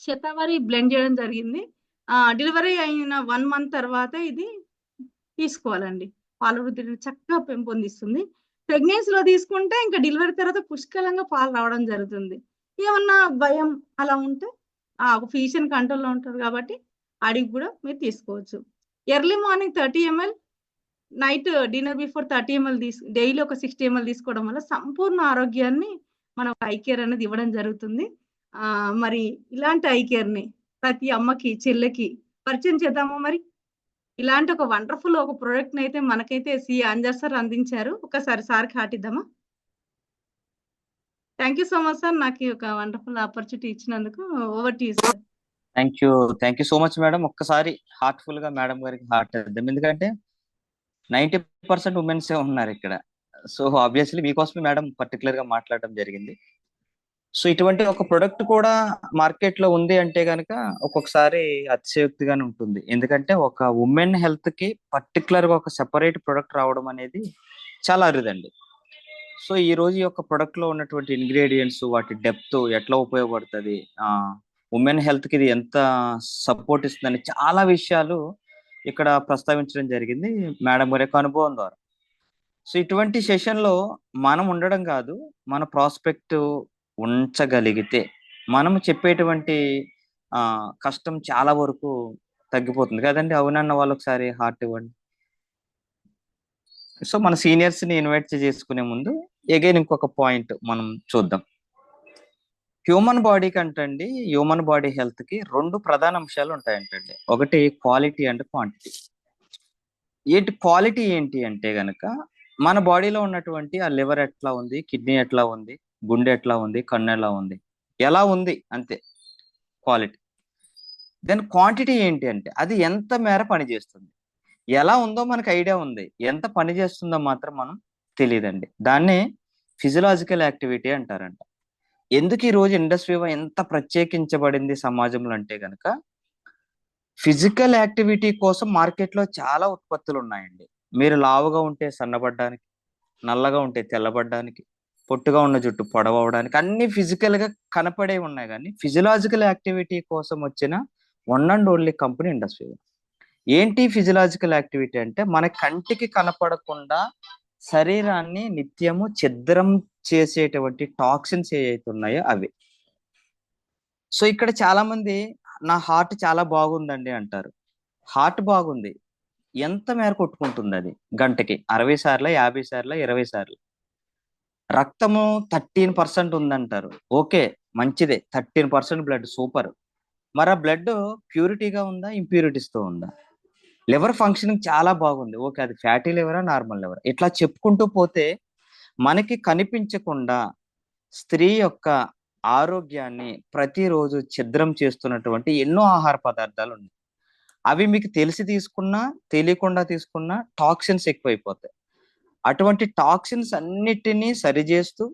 శతావరి బ్లెండ్ చేయడం జరిగింది. డెలివరీ అయిన 1 మంత్ తర్వాత ఇది తీసుకోవాలండి. పాల వృద్ధిని చక్కగా పెంపొందిస్తుంది. ప్రెగ్నెన్సీలో తీసుకుంటే ఇంకా డెలివరీ తర్వాత పుష్కలంగా పాలు రావడం జరుగుతుంది. ఏమన్నా భయం అలా ఉంటే ఒక ఫిజిషియన్ కంట్రోల్‌లో ఉంటారు కాబట్టి అడిగి కూడా మీరు తీసుకోవచ్చు. Early morning 30 ML, night dinner before 30 ML daily ఒక 60 ఎంఎల్ తీసుకోవడం వల్ల సంపూర్ణ ఆరోగ్యాన్ని మనం ఐ కేర్ అనేది ఇవ్వడం జరుగుతుంది. మరి ఇలాంటి ఐ కేర్‌ని ప్రతి అమ్మకి, చెల్లెకి పరిచయం చేద్దామా మరి? ఇలాంటి ఒక వండర్‌ఫుల్ ఒక ప్రొడక్ట్‌నయితే మనకైతే అంజద్ సార్ అందించారు. ఒకసారి సార్‌కి హార్టిద్దామా? Thank you so much sir. నాకు ఈ ఒక వండర్‌ఫుల్ ఆపర్చునిటీ ఇచ్చినందుకు. Over to you sir. Thank you. Thank you so much madam. ఒక్కసారి హార్ట్‌ఫుల్‌గా మేడం గారికి హార్ట్ ఇద్దాం. ఎందుకంటే 90% ఉమెన్సే ఉన్నారు ఇక్కడ. సో ఆబ్వియస్లీ మీకోసమే మేడం పర్టికులర్‌గా మాట్లాడడం జరిగింది. సో ఇటువంటి ఒక ప్రొడక్ట్ కూడా మార్కెట్ లో ఉంది అంటే గనక ఒక్కొక్కసారి అతిశయోక్తిగానే ఉంటుంది. ఎందుకంటే ఒక ఉమెన్ హెల్త్ కి పర్టికులర్ గా ఒక సెపరేట్ ప్రొడక్ట్ రావడం అనేది చాలా అరుదండి. సో ఈ రోజు ఈ యొక్క ప్రొడక్ట్ లో ఉన్నటువంటి ఇంగ్రీడియంట్స్, వాటి డెప్త్ ఎట్లా ఉపయోగపడుతుంది, ఉమెన్ హెల్త్ కి ఇది ఎంత సపోర్ట్ ఇస్తుందని చాలా విషయాలు ఇక్కడ ప్రస్తావించడం జరిగింది మేడం గారి యొక్క అనుభవం ద్వారా. సో ఇటువంటి సెషన్ లో మనం ఉండడం కాదు, మన ప్రాస్పెక్ట్ ఉంచగలిగితే మనం చెప్పేటువంటి కష్టం చాలా వరకు తగ్గిపోతుంది కదండి. అవునన్న వాళ్ళు ఒకసారి హార్ట్ ఇవ్వండి. సో మన సీనియర్స్ ని ఇన్వైట్ చేసుకునే ముందు అగైన్ ఇంకొక పాయింట్ మనం చూద్దాం. హ్యూమన్ బాడీ కంటండి, హ్యూమన్ బాడీ హెల్త్ కి 2 ప్రధాన అంశాలు ఉంటాయంటండి. ఒకటి క్వాలిటీ అండ్ క్వాంటిటీ. క్వాలిటీ ఏంటి అంటే గనక మన బాడీలో ఉన్నటువంటి ఆ లివర్ ఎట్లా ఉంది, కిడ్నీ ఎట్లా ఉంది, గుండె ఎట్లా ఉంది, కన్ను ఎలా ఉంది అంతే క్వాలిటీ. దెన్ క్వాంటిటీ ఏంటి అంటే అది ఎంత మేర పని చేస్తుంది. ఎలా ఉందో మనకు ఐడియా ఉంది, ఎంత పని చేస్తుందో మాత్రం మనం తెలియదండి. దాన్నే ఫిజియలాజికల్ యాక్టివిటీ అంటారంట. ఎందుకు ఈ రోజు ఇండస్ట్రీ ఎంత ప్రత్యేకించబడింది సమాజంలో అంటే గనక ఫిజికల్ యాక్టివిటీ కోసం మార్కెట్లో చాలా ఉత్పత్తులు ఉన్నాయండి. మీరు లావుగా ఉంటే సన్నబడ్డానికి, నల్లగా ఉంటే తెల్లబడ్డానికి, పొట్టుగా ఉన్న జుట్టు పొడవడానికి అన్ని ఫిజికల్ గా కనపడే ఉన్నాయి. కానీ ఫిజియలాజికల్ యాక్టివిటీ కోసం వచ్చిన one and only company industry. ఏంటి ఫిజియలాజికల్ యాక్టివిటీ అంటే మన కంటికి కనపడకుండా శరీరాన్ని నిత్యము ఛిద్రం చేసేటువంటి టాక్సిన్స్ ఏవైతే ఉన్నాయో అవి. సో ఇక్కడ చాలా మంది నా హార్ట్ చాలా బాగుందండి అంటారు. హార్ట్ బాగుంది, ఎంత మేర కొట్టుకుంటుంది అది? గంటకి 60 సార్లు, 50 సార్లు, 20 సార్లు. రక్తము 13% ఉందంటారు. ఓకే, మంచిదే, 13% బ్లడ్ సూపర్. మరి ఆ బ్లడ్ ప్యూరిటీగా ఉందా, ఇంప్యూరిటీస్ తో ఉందా? లివర్ ఫంక్షనింగ్ చాలా బాగుంది, ఓకే, అది ఫ్యాటీ లివరా, నార్మల్ లివర్? ఇట్లా చెప్పుకుంటూ పోతే మనకి కనిపించకుండా స్త్రీ యొక్క ఆరోగ్యాన్ని ప్రతిరోజు ఛిద్రం చేస్తున్నటువంటి ఎన్నో ఆహార పదార్థాలు ఉన్నాయి. అవి మీకు తెలిసి తీసుకున్నా తెలియకుండా తీసుకున్నా టాక్సిన్స్ ఎక్కువైపోతాయి. అటువంటి టాక్సిన్స్ అన్నిటినీ సరిచేస్తూ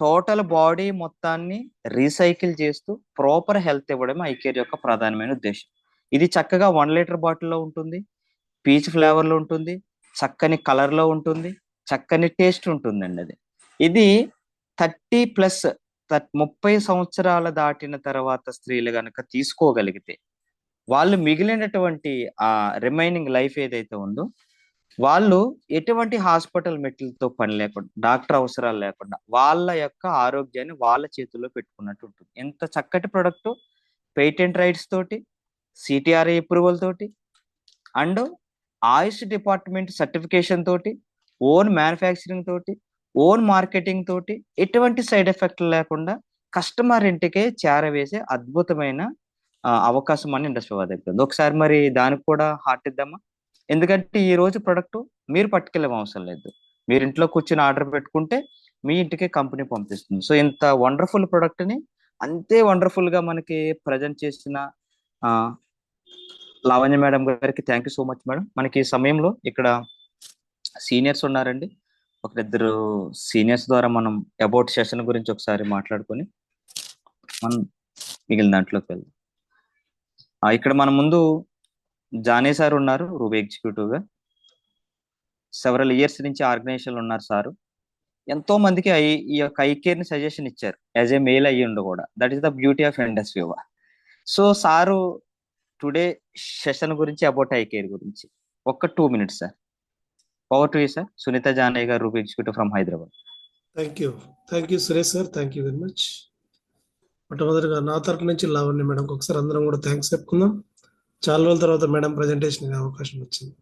టోటల్ బాడీ మొత్తాన్ని రీసైకిల్ చేస్తూ ప్రాపర్ హెల్త్ ఇవ్వడం ఐకేర్ యొక్క ప్రధానమైన ఉద్దేశం. ఇది చక్కగా 1 లీటర్ బాటిల్లో ఉంటుంది, పీచ్ ఫ్లేవర్ లో ఉంటుంది, చక్కని కలర్ లో ఉంటుంది, చక్కని టేస్ట్ ఉంటుందండి. ఇది 30+ 30 సంవత్సరాలు దాటిన తర్వాత స్త్రీలు గనక తీసుకోగలిగితే వాళ్ళు మిగిలినటువంటి ఆ రిమైనింగ్ లైఫ్ ఏదైతే ఉందో వాళ్ళు ఎటువంటి హాస్పిటల్ మెట్లతో పని లేకుండా, డాక్టర్ అవసరాలు లేకుండా వాళ్ళ యొక్క ఆరోగ్యాన్ని వాళ్ళ చేతుల్లో పెట్టుకున్నట్టు ఉంటుంది. ఎంత చక్కటి ప్రొడక్ట్, పేటెంట్ రైట్స్ తోటి, సిటిఆర్ఐ అప్రూవల్ తోటి, అండ్ ఆయుష్ డిపార్ట్మెంట్ సర్టిఫికేషన్ తోటి, ఓన్ మ్యానుఫ్యాక్చరింగ్ తోటి, ఓన్ మార్కెటింగ్ తోటి, ఎటువంటి సైడ్ ఎఫెక్ట్ లేకుండా కస్టమర్ ఇంటికే చేరవేసే అద్భుతమైన అవకాశం అని ఇండస్ట్రీ దగ్గర ఉంది. ఒకసారి మరి దానికి కూడా హార్ట్ ఇద్దామా? ఎందుకంటే ఈ రోజు ప్రొడక్ట్ మీరు పట్టుకెళ్ళే అవసరం లేదు, మీరు ఇంట్లో కూర్చొని ఆర్డర్ పెట్టుకుంటే మీ ఇంటికే కంపెనీ పంపిస్తుంది. సో ఇంత వండర్ఫుల్ ప్రొడక్ట్ ని అంతే వండర్ఫుల్ గా మనకి ప్రజెంట్ చేసిన లావణ్య మేడం గారికి thank you so much madam. మనకి ఈ సమయంలో ఇక్కడ సీనియర్స్ ఉన్నారండి. ఒకరిద్దరు సీనియర్స్ ద్వారా మనం అబౌట్ సెషన్ గురించి ఒకసారి మాట్లాడుకొని మనం మిగిలిన దాంట్లోకి వెళ్దాం. ఇక్కడ మన ముందు జానే సార్ ఉన్నారు, రూబీ ఎగ్జిక్యూటివ్ గా సెవరల్ ఇయర్స్ నుంచి ఆర్గనైజేషన్ ఉన్నారు సారు. ఎంతో మందికి ఈ యొక్క ఐ కేర్ ని సజెషన్ ఇచ్చారు యాజ్ ఏ మేల్ అయ్యిండు కూడా. That is the beauty of industry. So sir today session గురించి అబౌట్ ఐ కేర్ గురించి ఒక్క 2 minutes sir. Power to you sir. Sunitha Janaiah garu, ruby executive from Hyderabad. Thank you Suresh sir, thank you very much. మొట్టమొదటిగా నా తరపు నుంచి లావణ్య మేడంకి ఒకసారి అందరం కూడా థ్యాంక్స్ చెప్పుకుందాం. చాలా రోజుల తర్వాత మేడం ప్రజెంటేషన్ అవకాశం వచ్చింది.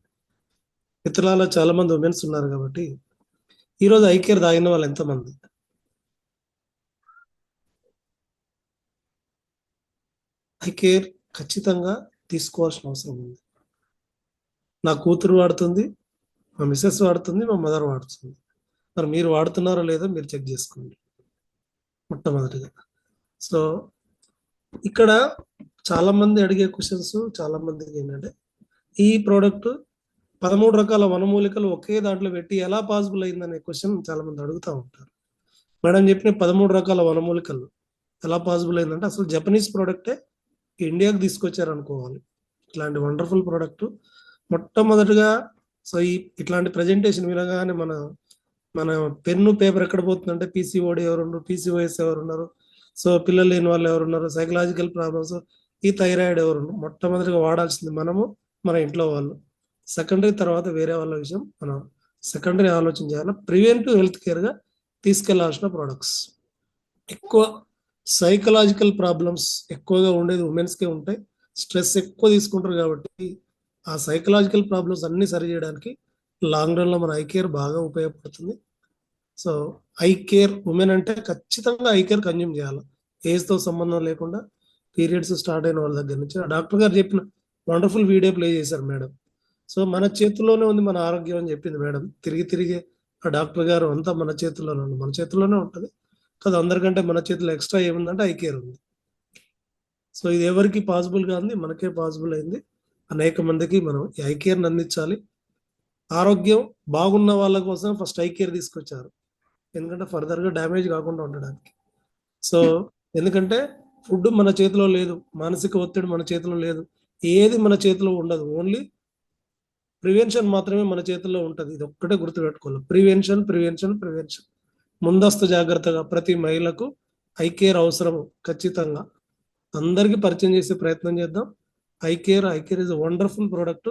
మిత్రులలో చాలా మంది ఉమెన్స్ ఉన్నారు కాబట్టి ఈరోజు ఐ కేర్ తాగిన వాళ్ళు ఎంతమంది? ఐ కేర్ ఖచ్చితంగా తీసుకోవాల్సిన అవసరం ఉంది. నా కూతురు వాడుతుంది, మా మిస్సెస్ వాడుతుంది, మా మదర్ వాడుతుంది. మరి మీరు వాడుతున్నారో లేదో మీరు చెక్ చేసుకోండి మొట్టమొదటిగా. సో ఇక్కడ చాలా మంది అడిగే క్వశ్చన్స్ చాలా మందికి ఏంటంటే, ఈ ప్రోడక్ట్ 13 రకాల వనమూలికలు ఒకే దాంట్లో పెట్టి ఎలా పాసిబుల్ అయిందనే క్వశ్చన్ చాలా మంది అడుగుతూ ఉంటారు. మేడం చెప్పిన 13 రకాల వనమూలికలు ఎలా పాసిబుల్ అయిందంటే, అసలు జపనీస్ ప్రోడక్టే ఇండియాకి తీసుకొచ్చారు అనుకోవాలి. ఇట్లాంటి వండర్ఫుల్ ప్రోడక్ట్ మొట్టమొదటిగా. సో ఇట్లాంటి ప్రజెంటేషన్ వినగానే మన పెన్ను పేపర్ ఎక్కడ పోతుందంటే, పీసీఓడి ఎవరున్నారు, పీసీఓఎస్ ఎవరున్నారు, సో పిల్లలు లేని వాళ్ళు ఎవరున్నారు, సైకలాజికల్ ప్రాబ్లమ్స్, ఈ థైరాయిడ్ ఎవరున్నారు. మొట్టమొదటిగా వాడాల్సింది మనము, మన ఇంట్లో వాళ్ళు. సెకండరీ తర్వాత వేరే వాళ్ళ విషయం మనం సెకండరీ ఆలోచన చేయాలి. ప్రివెంటివ్ హెల్త్ కేర్గా తీసుకెళ్లాల్సిన ప్రోడక్ట్స్. ఎక్కువ సైకలాజికల్ ప్రాబ్లమ్స్ ఎక్కువగా ఉండేది ఉమెన్స్కే ఉంటాయి. స్ట్రెస్ ఎక్కువ తీసుకుంటారు కాబట్టి ఆ సైకలాజికల్ ప్రాబ్లమ్స్ అన్ని సరి చేయడానికి లాంగ్ రన్లో మన ఐ కేర్ బాగా ఉపయోగపడుతుంది. సో ఐ కేర్ ఉమెన్ అంటే ఖచ్చితంగా ఐ కేర్ కన్జ్యూమ్ చేయాలి, ఏజ్తో సంబంధం లేకుండా. పీరియడ్స్ స్టార్ట్ అయిన వాళ్ళ దగ్గర నుంచి డాక్టర్ గారు చెప్పిన వండర్ఫుల్ వీడియో ప్లే చేశారు మేడం. సో మన చేతుల్లోనే ఉంది మన ఆరోగ్యం అని చెప్పింది మేడం. తిరిగి ఆ డాక్టర్ గారు అంతా మన చేతుల్లోనే ఉంది, మన చేతుల్లోనే ఉంటుంది కదా. అందరికంటే మన చేతిలో ఎక్స్ట్రా ఏముందంటే ఐ కేర్ ఉంది. సో ఇది ఎవరికి పాసిబుల్ కాదు, మనకే పాసిబుల్ అయింది. అనేక మందికి మనం ఈ ఐ కేర్ని అందించాలి. ఆరోగ్యం బాగున్న వాళ్ళ కోసం ఫస్ట్ ఐ కేర్ తీసుకొచ్చారు, ఎందుకంటే ఫర్దర్గా డ్యామేజ్ కాకుండా ఉండడానికి. సో ఎందుకంటే ఫుడ్ మన చేతిలో లేదు, మానసిక ఒత్తిడి మన చేతిలో లేదు, ఏది మన చేతిలో ఉండదు. ఓన్లీ ప్రివెన్షన్ మాత్రమే మన చేతిలో ఉంటుంది. ఇది ఒక్కటే గుర్తుపెట్టుకోవాలి, ప్రివెన్షన్ ప్రివెన్షన్ ప్రివెన్షన్. ముందస్తు జాగ్రత్తగా ప్రతి మహిళకు ఐ కేర్ అవసరము. ఖచ్చితంగా అందరికీ పరిచయం చేసే ప్రయత్నం చేద్దాం. I care is wonderful product.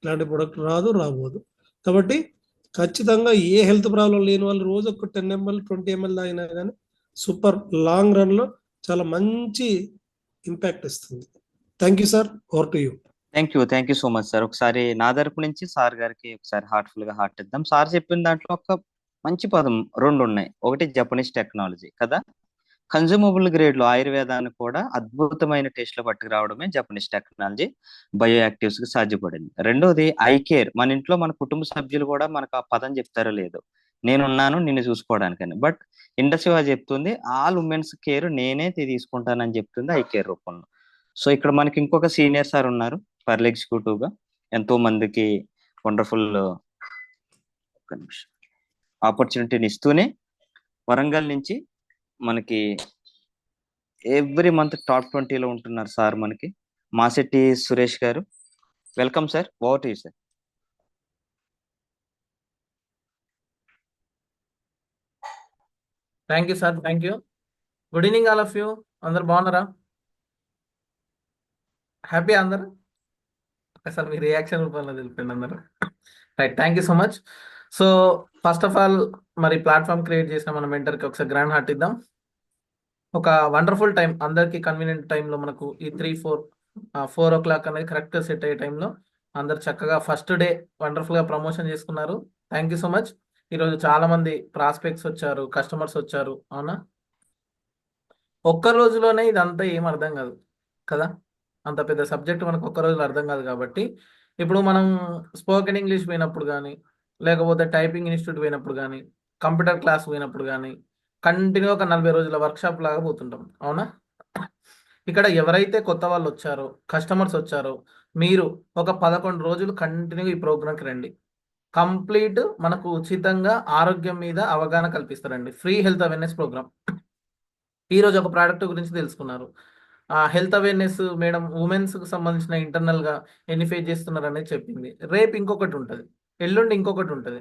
ఇలాంటి ప్రోడక్ట్ రాబోదు. కాబట్టి ఖచ్చితంగా ఏ హెల్త్ ప్రాబ్లం లేని వాళ్ళు రోజు ఒక 10 ml 20 ml తాగినా కానీ సూపర్ లాంగ్ రన్లో చాలా మంచి ఇంపాక్ట్ ఇస్తుంది. Thank you sir, over to you. Thank you so much sir. ఒకసారి నా తరపు నుంచి సార్ గారికి ఒకసారి హార్ట్ఫుల్ గా హార్ట్ ఇద్దాం. సార్ చెప్పిన దాంట్లో ఒక మంచి పదం 2 ఉన్నాయి. ఒకటి జపనీస్ టెక్నాలజీ కదా, కన్జ్యూమబుల్ గ్రేడ్ లో ఆయుర్వేదాన్ని కూడా అద్భుతమైన టేస్ట్ లో పట్టుకురావడమే జపనీస్ టెక్నాలజీ బయో యాక్టివ్స్ కి సాధ్యపడింది. రెండోది ఐ కేర్. మన ఇంట్లో మన కుటుంబ సభ్యులు కూడా మనకు ఆ పదం చెప్తారో లేదు, నేనున్నాను నిన్ను చూసుకోవడానికని. బట్ ఇండస్ట్రీ చెప్తుంది ఆల్ ఉమెన్స్ కేర్ నేనే తీసుకుంటానని చెప్తుంది ఐ కేర్ రూపంలో. సో ఇక్కడ మనకి ఇంకొక సీనియర్ సార్ ఉన్నారు పర్ల్ ఎగ్జిక్యూటివ్ గా, ఎంతో మందికి వండర్ఫుల్ ఆపర్చునిటీని ఇస్తూనే వరంగల్ నుంచి మనకి ఎవ్రీ మంత్ టాప్ 20లో ఉంటున్నారు సార్ మనకి మాసెట్టి సురేష్ గారు. Welcome sir, over to you sir. Thank you sir, thank you. Good evening all of you. అందరు బాగున్నారా? హ్యాపీ అందరు? అసలు మీ రియాక్షన్ రూపంలో తెలిపండి అందరు. Right, thank you so much. So first of all మరి ప్లాట్ఫామ్ క్రియేట్ చేసిన మన మెంటర్కి ఒకసారి గ్రాండ్ హార్ట్ ఇద్దాం. ఒక వండర్ఫుల్ టైం, అందరికీ కన్వీనియంట్ టైంలో మనకు ఈ 4 o'clock అనేది కరెక్ట్ సెట్ అయ్యే టైంలో అందరు చక్కగా ఫస్ట్ డే వండర్ఫుల్గా ప్రమోషన్ చేసుకున్నారు. Thank you so much. ఈరోజు చాలా మంది ప్రాస్పెక్ట్స్ వచ్చారు, కస్టమర్స్ వచ్చారు, అవునా? ఒక్క రోజులోనే ఇదంతా ఏం అర్థం కాదు కదా, అంత పెద్ద సబ్జెక్ట్ మనకు ఒక్క రోజులో అర్థం కాదు. కాబట్టి ఇప్పుడు మనం స్పోకెన్ ఇంగ్లీష్ పోయినప్పుడు కానీ, లేకపోతే టైపింగ్ ఇన్స్టిట్యూట్ పోయినప్పుడు కానీ, కంప్యూటర్ క్లాస్ పోయినప్పుడు కానీ కంటిన్యూ ఒక 40 రోజుల వర్క్షాప్ లాగా పోతుంటాం, అవునా? ఇక్కడ ఎవరైతే కొత్త వాళ్ళు వచ్చారో, కస్టమర్స్ వచ్చారో, మీరు ఒక 11 రోజులు కంటిన్యూ ఈ ప్రోగ్రామ్కి రండి. కంప్లీట్ మనకు ఉచితంగా ఆరోగ్యం మీద అవగాహన కల్పిస్తారండి. Free health awareness program. ఈరోజు ఒక ప్రోడక్ట్ గురించి తెలుసుకున్నారు. హెల్త్ అవేర్నెస్ మేడం ఉమెన్స్కి సంబంధించిన ఇంటర్నల్గా ఎన్ని ఫేస్ చేస్తున్నారు అనేది చెప్పింది. రేపు ఇంకొకటి ఉంటుంది, ఎల్లుండి ఇంకొకటి ఉంటుంది.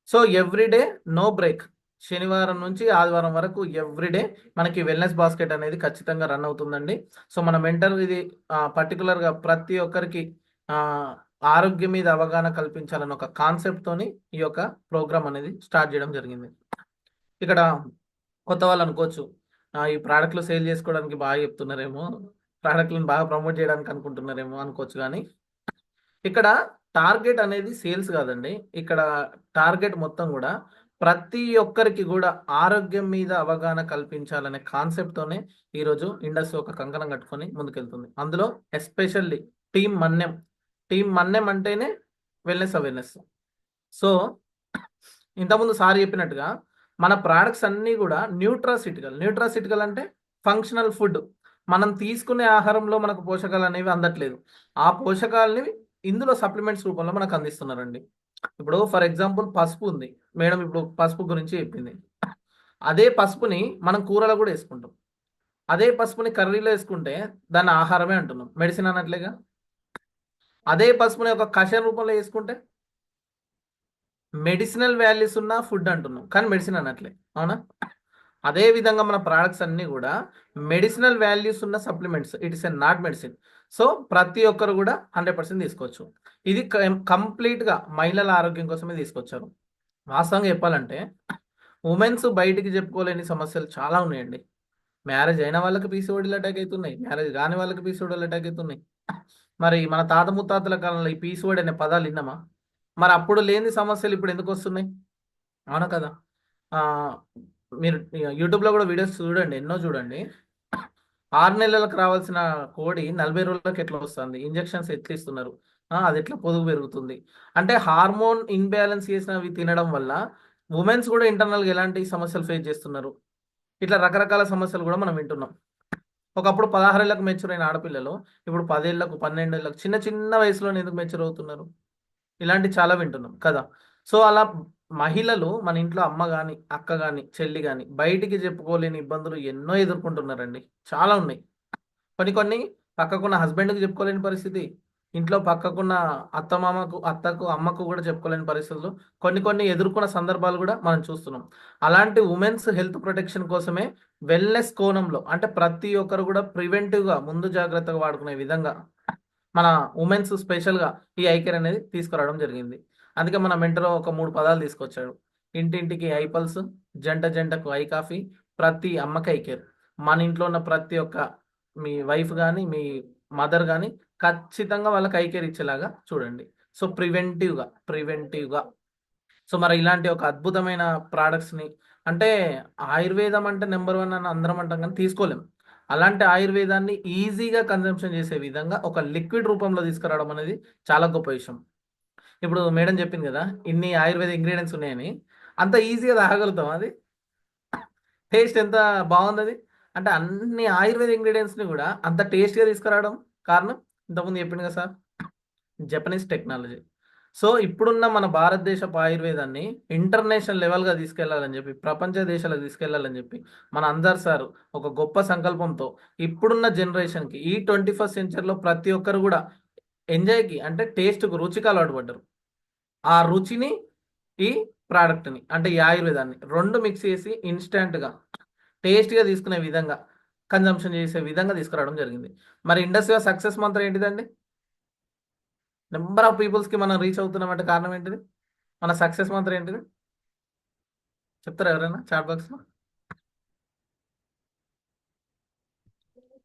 So every day no break. శనివారం నుంచి ఆదివారం వరకు ఎవ్రీడే మనకి వెల్నెస్ బాస్కెట్ అనేది ఖచ్చితంగా రన్ అవుతుందండి. సో మన మెంటర్ ఇది పర్టికులర్గా ప్రతి ఒక్కరికి ఆరోగ్యం మీద అవగాహన కల్పించాలని ఒక కాన్సెప్ట్తోని ఈ యొక్క ప్రోగ్రామ్ అనేది స్టార్ట్ చేయడం జరిగింది. ఇక్కడ కొత్త వాళ్ళు అనుకోవచ్చు, ఈ ప్రోడక్ట్లు సేల్ చేసుకోవడానికి బాగా చెప్తున్నారేమో, ప్రోడక్ట్లను బాగా ప్రమోట్ చేయడానికి అనుకుంటున్నారేమో అనుకోవచ్చు. కానీ ఇక్కడ టార్గెట్ అనేది సేల్స్ కాదండి. ఇక్కడ టార్గెట్ మొత్తం కూడా ప్రతి ఒక్కరికి కూడా ఆరోగ్యం మీద అవగాహన కల్పించాలనే కాన్సెప్ట్తోనే ఈరోజు ఇండస్ట్రీ ఒక కంకణం కట్టుకొని ముందుకెళ్తుంది. అందులో ఎస్పెషల్లీ టీమ్ మన్నెం అంటేనే వెల్నెస్ అవేర్నెస్. సో ఇంతకుముందు సార్ చెప్పినట్టుగా మన ప్రోడక్ట్స్ అన్నీ కూడా న్యూట్రాసిటికల్ అంటే ఫంక్షనల్ ఫుడ్. మనం తీసుకునే ఆహారంలో మనకు పోషకాలు అనేవి అందట్లేదు. ఆ పోషకాలని ఇందులో సప్లిమెంట్స్ రూపంలో మనకు అందిస్తున్నారండి. ఇప్పుడు ఫర్ ఎగ్జాంపుల్ పసుపు ఉంది, మేడం ఇప్పుడు పసుపు గురించి చెప్పింది. అదే పసుపుని మనం కూరలో కూడా వేసుకుంటాం. అదే పసుపుని కర్రీలో వేసుకుంటే దాన్ని ఆహారమే అంటున్నాం, మెడిసిన్ అన్నట్లేగా. అదే పసుపుని ఒక కషాయం రూపంలో వేసుకుంటే మెడిసినల్ వాల్యూస్ ఉన్న ఫుడ్ అంటున్నాం, కానీ మెడిసిన్ అనట్లే, అవునా? అదే విధంగా మన ప్రోడక్ట్స్ అన్నీ కూడా మెడిసినల్ వాల్యూస్ ఉన్న supplements, it is a not medicine. So ప్రతి ఒక్కరు కూడా 100% తీసుకోవచ్చు. ఇది కంప్లీట్గా మహిళల ఆరోగ్యం కోసమే తీసుకొచ్చారు. వాస్తవంగా చెప్పాలంటే ఉమెన్స్ బయటికి చెప్పుకోలేని సమస్యలు చాలా ఉన్నాయండి. మ్యారేజ్ అయిన వాళ్ళకి పీసీఓడీలు అటాక్ అవుతున్నాయి, మ్యారేజ్ కాని వాళ్ళకి పీసీఓడీలు అటాక్ అవుతున్నాయి. మరి మన తాత ముత్తాతల కాలంలో ఈ పీసీఓడి అనే పదాలు విన్నామా? మరి అప్పుడు లేని సమస్యలు ఇప్పుడు ఎందుకు వస్తున్నాయి? అవునా కదా? మీరు యూట్యూబ్లో కూడా వీడియోస్ చూడండి, ఎన్నో చూడండి. 6 నెలలకు రావాల్సిన కోడి 40 రోజులకు ఎట్లా వస్తుంది, ఇంజెక్షన్స్ ఎట్లా ఇస్తున్నారు, అది ఎట్లా పొదుగు పెరుగుతుంది అంటే హార్మోన్ ఇన్బ్యాలెన్స్ చేసినవి తినడం వల్ల ఉమెన్స్ కూడా ఇంటర్నల్గా ఎలాంటి సమస్యలు ఫేస్ చేస్తున్నారు. ఇట్లా రకరకాల సమస్యలు కూడా మనం వింటున్నాం. ఒకప్పుడు 16 ఏళ్ళకు మెచ్యూర్ అయిన ఆడపిల్లలు ఇప్పుడు 10 ఏళ్ళకు 12 ఏళ్ళకు చిన్న వయసులోనే ఎందుకు మెచ్యూర్ అవుతున్నారు? ఇలాంటి చాలా వింటున్నాం కదా. సో అలా మహిళలు మన ఇంట్లో అమ్మ కానీ అక్క కానీ చెల్లి కానీ బయటికి చెప్పుకోలేని ఇబ్బందులు ఎన్నో ఎదుర్కొంటున్నారండి, చాలా ఉన్నాయి. కొన్ని పక్కకున్న హస్బెండ్కి చెప్పుకోలేని పరిస్థితి, ఇంట్లో పక్కకున్న అత్తకు అమ్మకు కూడా చెప్పుకోలేని పరిస్థితులు కొన్ని ఎదుర్కొన్న సందర్భాలు కూడా మనం చూస్తున్నాం. అలాంటి ఉమెన్స్ హెల్త్ ప్రొటెక్షన్ కోసమే వెల్నెస్ కోణంలో అంటే ప్రతి ఒక్కరు కూడా ప్రివెంటివ్గా ముందు జాగ్రత్తగా వాడుకునే విధంగా మన ఉమెన్స్ స్పెషల్గా ఈ ఐ కేర్ అనేది తీసుకురావడం జరిగింది. అందుకే మన మెంటర్ ఒక 3 పదాలు తీసుకొచ్చాడు. ఇంటింటికి ఐ పల్స్, జంటకు ఐ కాఫీ, ప్రతి అమ్మకి ఐ కేర్. మన ఇంట్లో ఉన్న ప్రతి ఒక్క మీ వైఫ్ కానీ మీ మదర్ కానీ ఖచ్చితంగా వాళ్ళకి ఐ కేర్ ఇచ్చేలాగా చూడండి. సో ప్రివెంటివ్గా సో మరి ఇలాంటి ఒక అద్భుతమైన ప్రోడక్ట్స్ని అంటే ఆయుర్వేదం అంటే నెంబర్ 1 అని అందరం అంటాం కానీ తీసుకోలేం. అలాంటి ఆయుర్వేదాన్ని ఈజీగా కన్జంప్షన్ చేసే విధంగా ఒక లిక్విడ్ రూపంలో తీసుకురావడం అనేది చాలా గొప్ప విషయం. ఇప్పుడు మేడం చెప్పింది కదా ఇన్ని ఆయుర్వేద ఇంగ్రీడియంట్స్ ఉన్నాయని, అంత ఈజీగా తాగలుగుతాం. అది టేస్ట్ ఎంత బాగుంది అది అంటే అన్ని ఆయుర్వేద ఇంగ్రీడియంట్స్ని కూడా అంత టేస్ట్గా తీసుకురావడం కారణం ఇంతకుముందు చెప్పింది కదా సార్, జపనీస్ టెక్నాలజీ. సో ఇప్పుడున్న మన భారతదేశపు ఆయుర్వేదాన్ని ఇంటర్నేషనల్ లెవెల్గా తీసుకెళ్లాలని చెప్పి ప్రపంచ దేశాలకు తీసుకెళ్లాలని చెప్పి మన అందరు సార్ ఒక గొప్ప సంకల్పంతో ఇప్పుడున్న జనరేషన్కి ఈ 21st సెంచరీలో ప్రతి ఒక్కరు కూడా ఎంజాయ్కి అంటే టేస్ట్కు రుచికి అలవాటు పడ్డారు. ఆ రుచిని ఈ ప్రోడక్ట్ని అంటే ఈ ఆయుర్వేదాన్ని 2 మిక్స్ చేసి ఇన్స్టెంట్గా టేస్ట్గా తీసుకునే విధంగా కన్జంప్షన్ చేసే విధంగా తీసుకురావడం జరిగింది. మరి ఇండస్ట్రీ సక్సెస్ మంత్రం ఏంటిదండి? నెంబర్ ఆఫ్ పీపుల్స్కి మనం రీచ్ అవుతున్నామంటే కారణం ఏంటిది? మన సక్సెస్ మంత్రం ఏంటిది చెప్తారా ఎవరైనా చాట్ బాక్స్లో?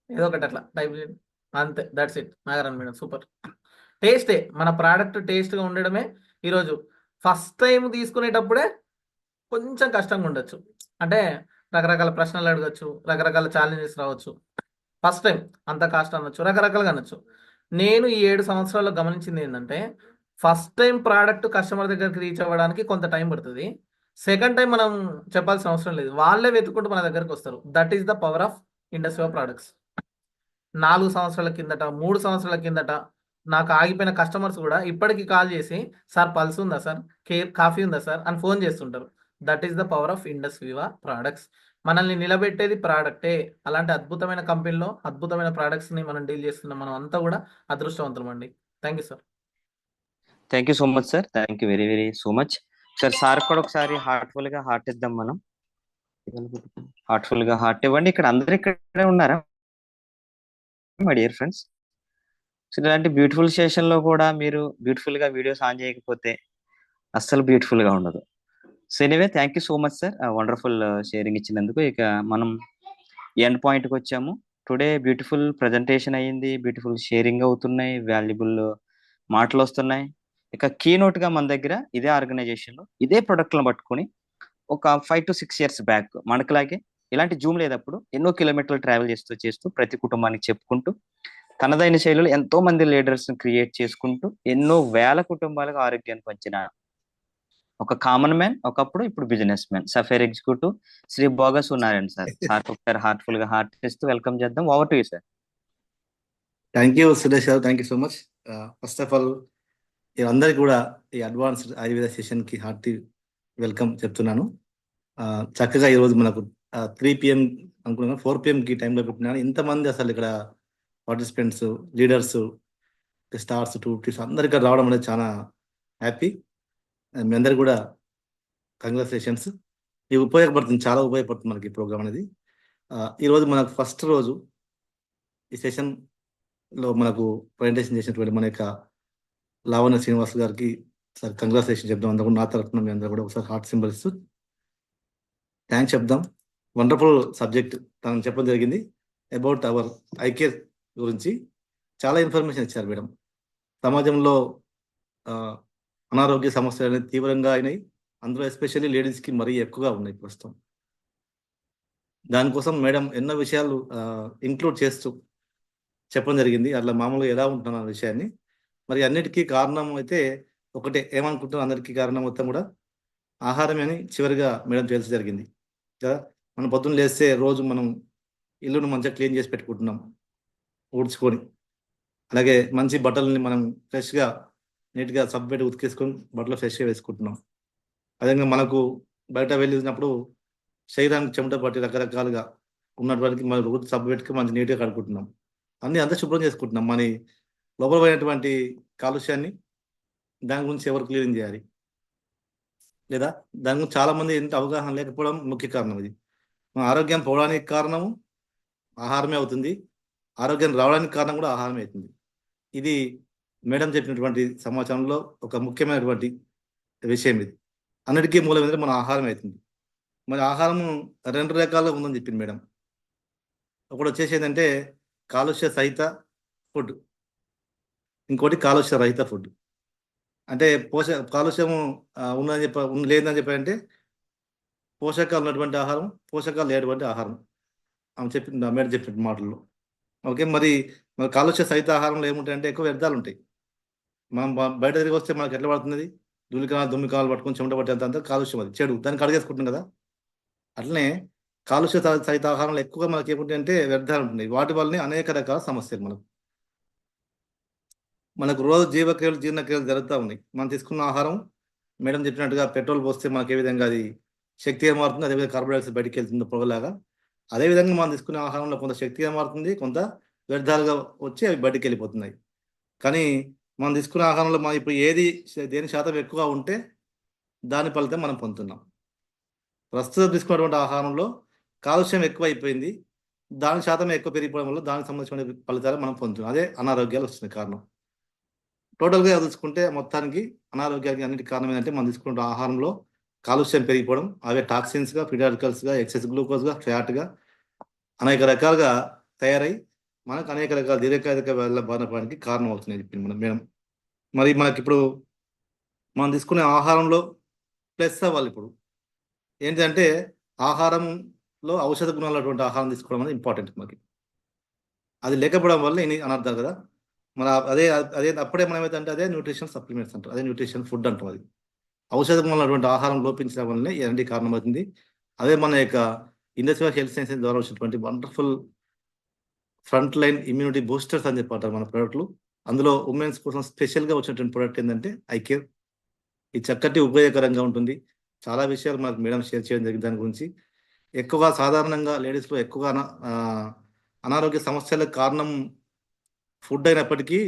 ఏదో ఒకటి అట్లా టైప్ చేయండి అంతే, దట్స్ ఇట్. నాగరాన్ మేడం సూపర్. టేస్టే మన ప్రోడక్ట్ టేస్ట్గా ఉండడమే. ఈరోజు ఫస్ట్ టైం తీసుకునేటప్పుడే కొంచెం కష్టంగా ఉండొచ్చు, అంటే రకరకాల ప్రశ్నలు అడగచ్చు, రకరకాల ఛాలెంజెస్ రావచ్చు. ఫస్ట్ టైం అంత కాస్ట్ అనొచ్చు, రకరకాలుగా అనొచ్చు. నేను ఈ 7 సంవత్సరాల్లో గమనించింది ఏంటంటే ఫస్ట్ టైం ప్రోడక్ట్ కస్టమర్ దగ్గరికి రీచ్ అవ్వడానికి కొంత టైం పడుతుంది. సెకండ్ టైం మనం చెప్పాల్సిన అవసరం లేదు, వాళ్ళే వెతుక్కుంటూ మన దగ్గరికి వస్తారు. That is the power of industry of products. 4 సంవత్సరాల కిందట 3 సంవత్సరాల కిందట నాకు ఆగిపోయిన కస్టమర్స్ కూడా ఇప్పటికి కాల్ చేసి సార్ పల్స్ ఉందా సార్, కాఫీ ఉందా సార్ అని ఫోన్ చేస్తుంటారు. That is the power of Indus Viva products. మనల్ని నిలబెట్టేది ప్రోడక్టే. అలాంటి అద్భుతమైన కంపెనీలో అద్భుతమైన ప్రోడక్ట్స్ని మనం డీల్ చేస్తున్నాం. మనం అంతా కూడా అదృష్టవంతులం అండి. Thank you sir. Thank you so much sir. Thank you very very so much sir కూడా ఒకసారి హార్ట్ఫుల్ గా హార్ట్ ఇద్దాం మనం. హార్ట్ఫుల్ గా హార్ట్ ఇవ్వండి. ఇక్కడ అందరు ఇక్కడే ఉన్నారా మై డియర్ ఫ్రెండ్స్? సో ఇలాంటి బ్యూటిఫుల్ సెషన్ లో కూడా మీరు బ్యూటిఫుల్ గా వీడియోస్ ఆన్ చేయకపోతే అస్సలు బ్యూటిఫుల్ గా ఉండదు. So anyway thank you so much sir, wonderful sharing ఇచ్చినందుకు. ఇక మనం ఎండ్ పాయింట్ కి వచ్చాము. టుడే బ్యూటిఫుల్ ప్రజెంటేషన్ అయ్యింది, బ్యూటిఫుల్ షేరింగ్ అవుతున్నాయి, వాల్యుబుల్ మాటలు వస్తున్నాయి. ఇక కీనోట్ గా మన దగ్గర ఇదే ఆర్గనైజేషన్ లో ఇదే ప్రొడక్ట్లను పట్టుకొని ఒక 5 to 6 years బ్యాక్ మనకులాగే ఇలాంటి జూమ్ లేదప్పుడు ఎన్నో కిలోమీటర్లు ట్రావెల్ చేస్తూ ప్రతి కుటుంబానికి చెప్పుకుంటూ తనదైన శైలిలో ఎంతో మంది లీడర్స్ క్రియేట్ చేసుకుంటూ ఎన్నో వేల కుటుంబాలకు ఆరోగ్యాన్ని పంచిన ఒక కామన్ మ్యాన్, ఒకప్పుడు ఇప్పుడు business man, sapphire executive Shri Boga Sunarayana sir. Sir ఒకసారి హార్ట్ఫుల్ గా హార్ట్ ఇస్తూ వెల్కమ్ చేద్దాం. Over to you sir. Thank you Suresh garu, thank you so much. First of all అందరికి కూడా ఈ అడ్వాన్స్డ్ ఆయుర్వేద సెషన్ కి హార్టీ వెల్కమ్ చెప్తున్నాను. చక్కగా ఈరోజు మనకు 3 PM అనుకున్నాను, 4 PM కి టైంలో పెట్టినాను. ఇంతమంది అసలు ఇక్కడ పార్టిసిపెంట్స్, లీడర్స్, స్టార్స్, టూరిస్ట్ అందరు ఇక్కడ రావడం అనేది చాలా హ్యాపీ. మీ అందరికి కూడా కంగ్రాచులేషన్స్. ఇది ఉపయోగపడుతుంది, చాలా ఉపయోగపడుతుంది మనకి ఈ ప్రోగ్రామ్ అనేది. ఈరోజు మనకు ఫస్ట్ రోజు ఈ సెషన్లో మనకు ప్రజెంటేషన్ చేసినటువంటి మన యొక్క లావణ్య శ్రీనివాస్ గారికి సార్ కంగ్రాచులేషన్ చెప్దాం. అందరూ నా తరఫున మీ అందరూ కూడా ఒకసారి హార్ట్ సింబల్ ఇస్తూ థ్యాంక్స్ చెప్దాం. వండర్ఫుల్ సబ్జెక్ట్ తను చెప్పడం జరిగింది అబౌట్ అవర్ ఐ కేర్ గురించి. చాలా ఇన్ఫర్మేషన్ ఇచ్చారు మేడం. సమాజంలో అనారోగ్య సమస్యలు అనేది తీవ్రంగా అయినాయి, అందులో ఎస్పెషల్లీ లేడీస్కి మరీ ఎక్కువగా ఉన్నాయి ప్రస్తుతం. దానికోసం మేడం ఎన్నో విషయాలు ఇంక్లూడ్ చేస్తూ చెప్పడం జరిగింది. అట్లా మామూలుగా ఎలా ఉంటున్న విషయాన్ని. మరి అన్నిటికీ కారణం అయితే ఒకటే, ఏమనుకుంటున్నాం అందరికీ కారణం మొత్తం కూడా ఆహారమే అని చివరిగా మేడం తెలిసి జరిగింది కదా. మనం పొద్దున్న లేస్తే రోజు మనం ఇల్లును మంచిగా క్లీన్ చేసి పెట్టుకుంటున్నాం ఊడ్చుకొని, అలాగే మంచి బట్టలని మనం ఫ్రెష్గా నీట్గా సబ్బు పెట్టి ఉతికేసుకొని బట్టలు ఫ్రెష్గా వేసుకుంటున్నాం. అదేవిధంగా మనకు బయట వెళ్ళినప్పుడు శరీరానికి చెమట పట్టి రకరకాలుగా ఉన్నటువంటి మనం రోజు సబ్బు పెట్టుకుని మంచి నీట్గా కడుక్కుంటున్నాం. అన్నీ అంతా శుభ్రం చేసుకుంటున్నాం. మన లోపల పోయినటువంటి కాలుష్యాన్ని దాని గురించి ఎవరు క్లీనింగ్ చేయాలి, లేదా దాని గురించి చాలామంది ఎంత అవగాహన లేకపోవడం ముఖ్య కారణం. ఇది మన ఆరోగ్యం పోవడానికి కారణము ఆహారమే అవుతుంది, ఆరోగ్యం రావడానికి కారణం కూడా ఆహారమే అవుతుంది. ఇది మేడం చెప్పినటువంటి సమాచారంలో ఒక ముఖ్యమైనటువంటి విషయం. ఇది అన్నిటికీ మూలం ఏంటంటే మన ఆహారం అవుతుంది. మరి ఆహారము 2 రకాలుగా ఉందని చెప్పింది మేడం. ఒకటి వచ్చేసి ఏంటంటే కాలుష్య సహిత ఫుడ్, ఇంకోటి కాలుష్య రహిత ఫుడ్. అంటే కాలుష్యము ఉన్నదని లేదని చెప్పారంటే పోషకాలు ఉన్నటువంటి ఆహారం, పోషకాలు లేనటువంటి ఆహారం ఆమె చెప్పింది, మేడం చెప్పిన మాటల్లో. ఓకే, మరి కాలుష్య సహిత ఆహారంలో ఏముంటాయంటే ఎక్కువ వ్యర్థాలు ఉంటాయి. మనం బయట తిరిగి వస్తే మనకి ఎట్లా పడుతుంది, దుమ్మికాలు పట్టుకొని చెమట పట్టేంత కాలుష్యం, అది చెడు, దాన్ని కడిగేసుకుంటాం కదా. అట్లనే కాలుష్య సహిత ఆహారంలో ఎక్కువగా మనకి ఏముంటాయంటే వ్యర్థాలు ఉంటున్నాయి. వాటి వల్లనే అనేక రకాల సమస్యలు మనకు రోజు జీవక్రియలు, జీర్ణక్రియలు జరుగుతూ ఉన్నాయి. మనం తీసుకున్న ఆహారం మేడం చెప్పినట్టుగా పెట్రోల్ పోస్తే మనకి ఏ విధంగా అది శక్తిగా మారుతుంది, అదేవిధంగా కార్బన్ డైఆక్సైడ్ బయటికి వెళ్తుంది పొగలాగా. అదేవిధంగా మనం తీసుకునే ఆహారంలో కొంత శక్తిగా మారుతుంది, కొంత వ్యర్థాలుగా వచ్చి అవి బయటికి వెళ్ళిపోతున్నాయి. కానీ మనం తీసుకునే ఆహారంలో మనం ఇప్పుడు దేని శాతం ఎక్కువ ఉంటే దాని ఫలితం మనం పొందుతున్నాం. ప్రస్తుతం తీసుకున్నటువంటి ఆహారంలో కాలుష్యం ఎక్కువ అయిపోయింది, దాని శాతం ఎక్కువ పెరిగిపోవడం వల్ల దానికి సంబంధించిన ఫలితాలు మనం పొందుతున్నాం. అదే అనారోగ్యాలు వస్తుంది కారణం. టోటల్గా చూసుకుంటే మొత్తానికి అనారోగ్యానికి అన్నిటి కారణం ఏంటంటే మనం తీసుకున్న ఆహారంలో కాలుష్యం పెరిగిపోవడం, అవే టాక్సిన్స్గా, ఫ్రీ రాడికల్స్గా, ఎక్సెస్ గ్లూకోజ్గా, ఫ్యాట్గా అనేక రకాలుగా తయారై మనకు అనేక రకాల దీర్ఘకాలిక వ్యాధుల బారిన పడడానికి కారణం అవుతున్నాయి చెప్పింది మేడం. మరి మనకి ఇప్పుడు మనం తీసుకునే ఆహారంలో ప్లస్ అవ్వాలి. ఇప్పుడు ఏంటంటే ఆహారంలో ఔషధ గుణాలటువంటి ఆహారం తీసుకోవడం అనేది ఇంపార్టెంట్ మనకి. అది లేకపోవడం వల్ల ఇన్ని అనర్థాలు కదా. మన అదే అప్పుడే మనం ఏమైతే అదే న్యూట్రిషన్ సప్లిమెంట్స్ అంటారు, అదే న్యూట్రిషన్ ఫుడ్ అంటాం. అది ఔషధ గుణాలటువంటి ఆహారం లోపించడం వల్లనే ఇలాంటి కారణమవుతుంది. అదే మన యొక్క ఇండస్ట్రియల్ హెల్త్ సైన్సెస్ ద్వారా వచ్చినటువంటి wonderful front line immunity boosters అని చెప్పారు మన ప్రోడక్ట్లు. అందులో ఉమెన్స్ కోసం స్పెషల్గా వచ్చినటువంటి ప్రోడక్ట్ ఏంటంటే ఐకేర్. ఇది చక్కటి ఉపయోగకరంగా ఉంటుంది. చాలా విషయాలు మనకు మేడం షేర్ చేయడం జరిగింది దాని గురించి. ఎక్కువగా సాధారణంగా లేడీస్లో ఎక్కువగా అనారోగ్య సమస్యలకు కారణం ఫుడ్ అయినప్పటికీ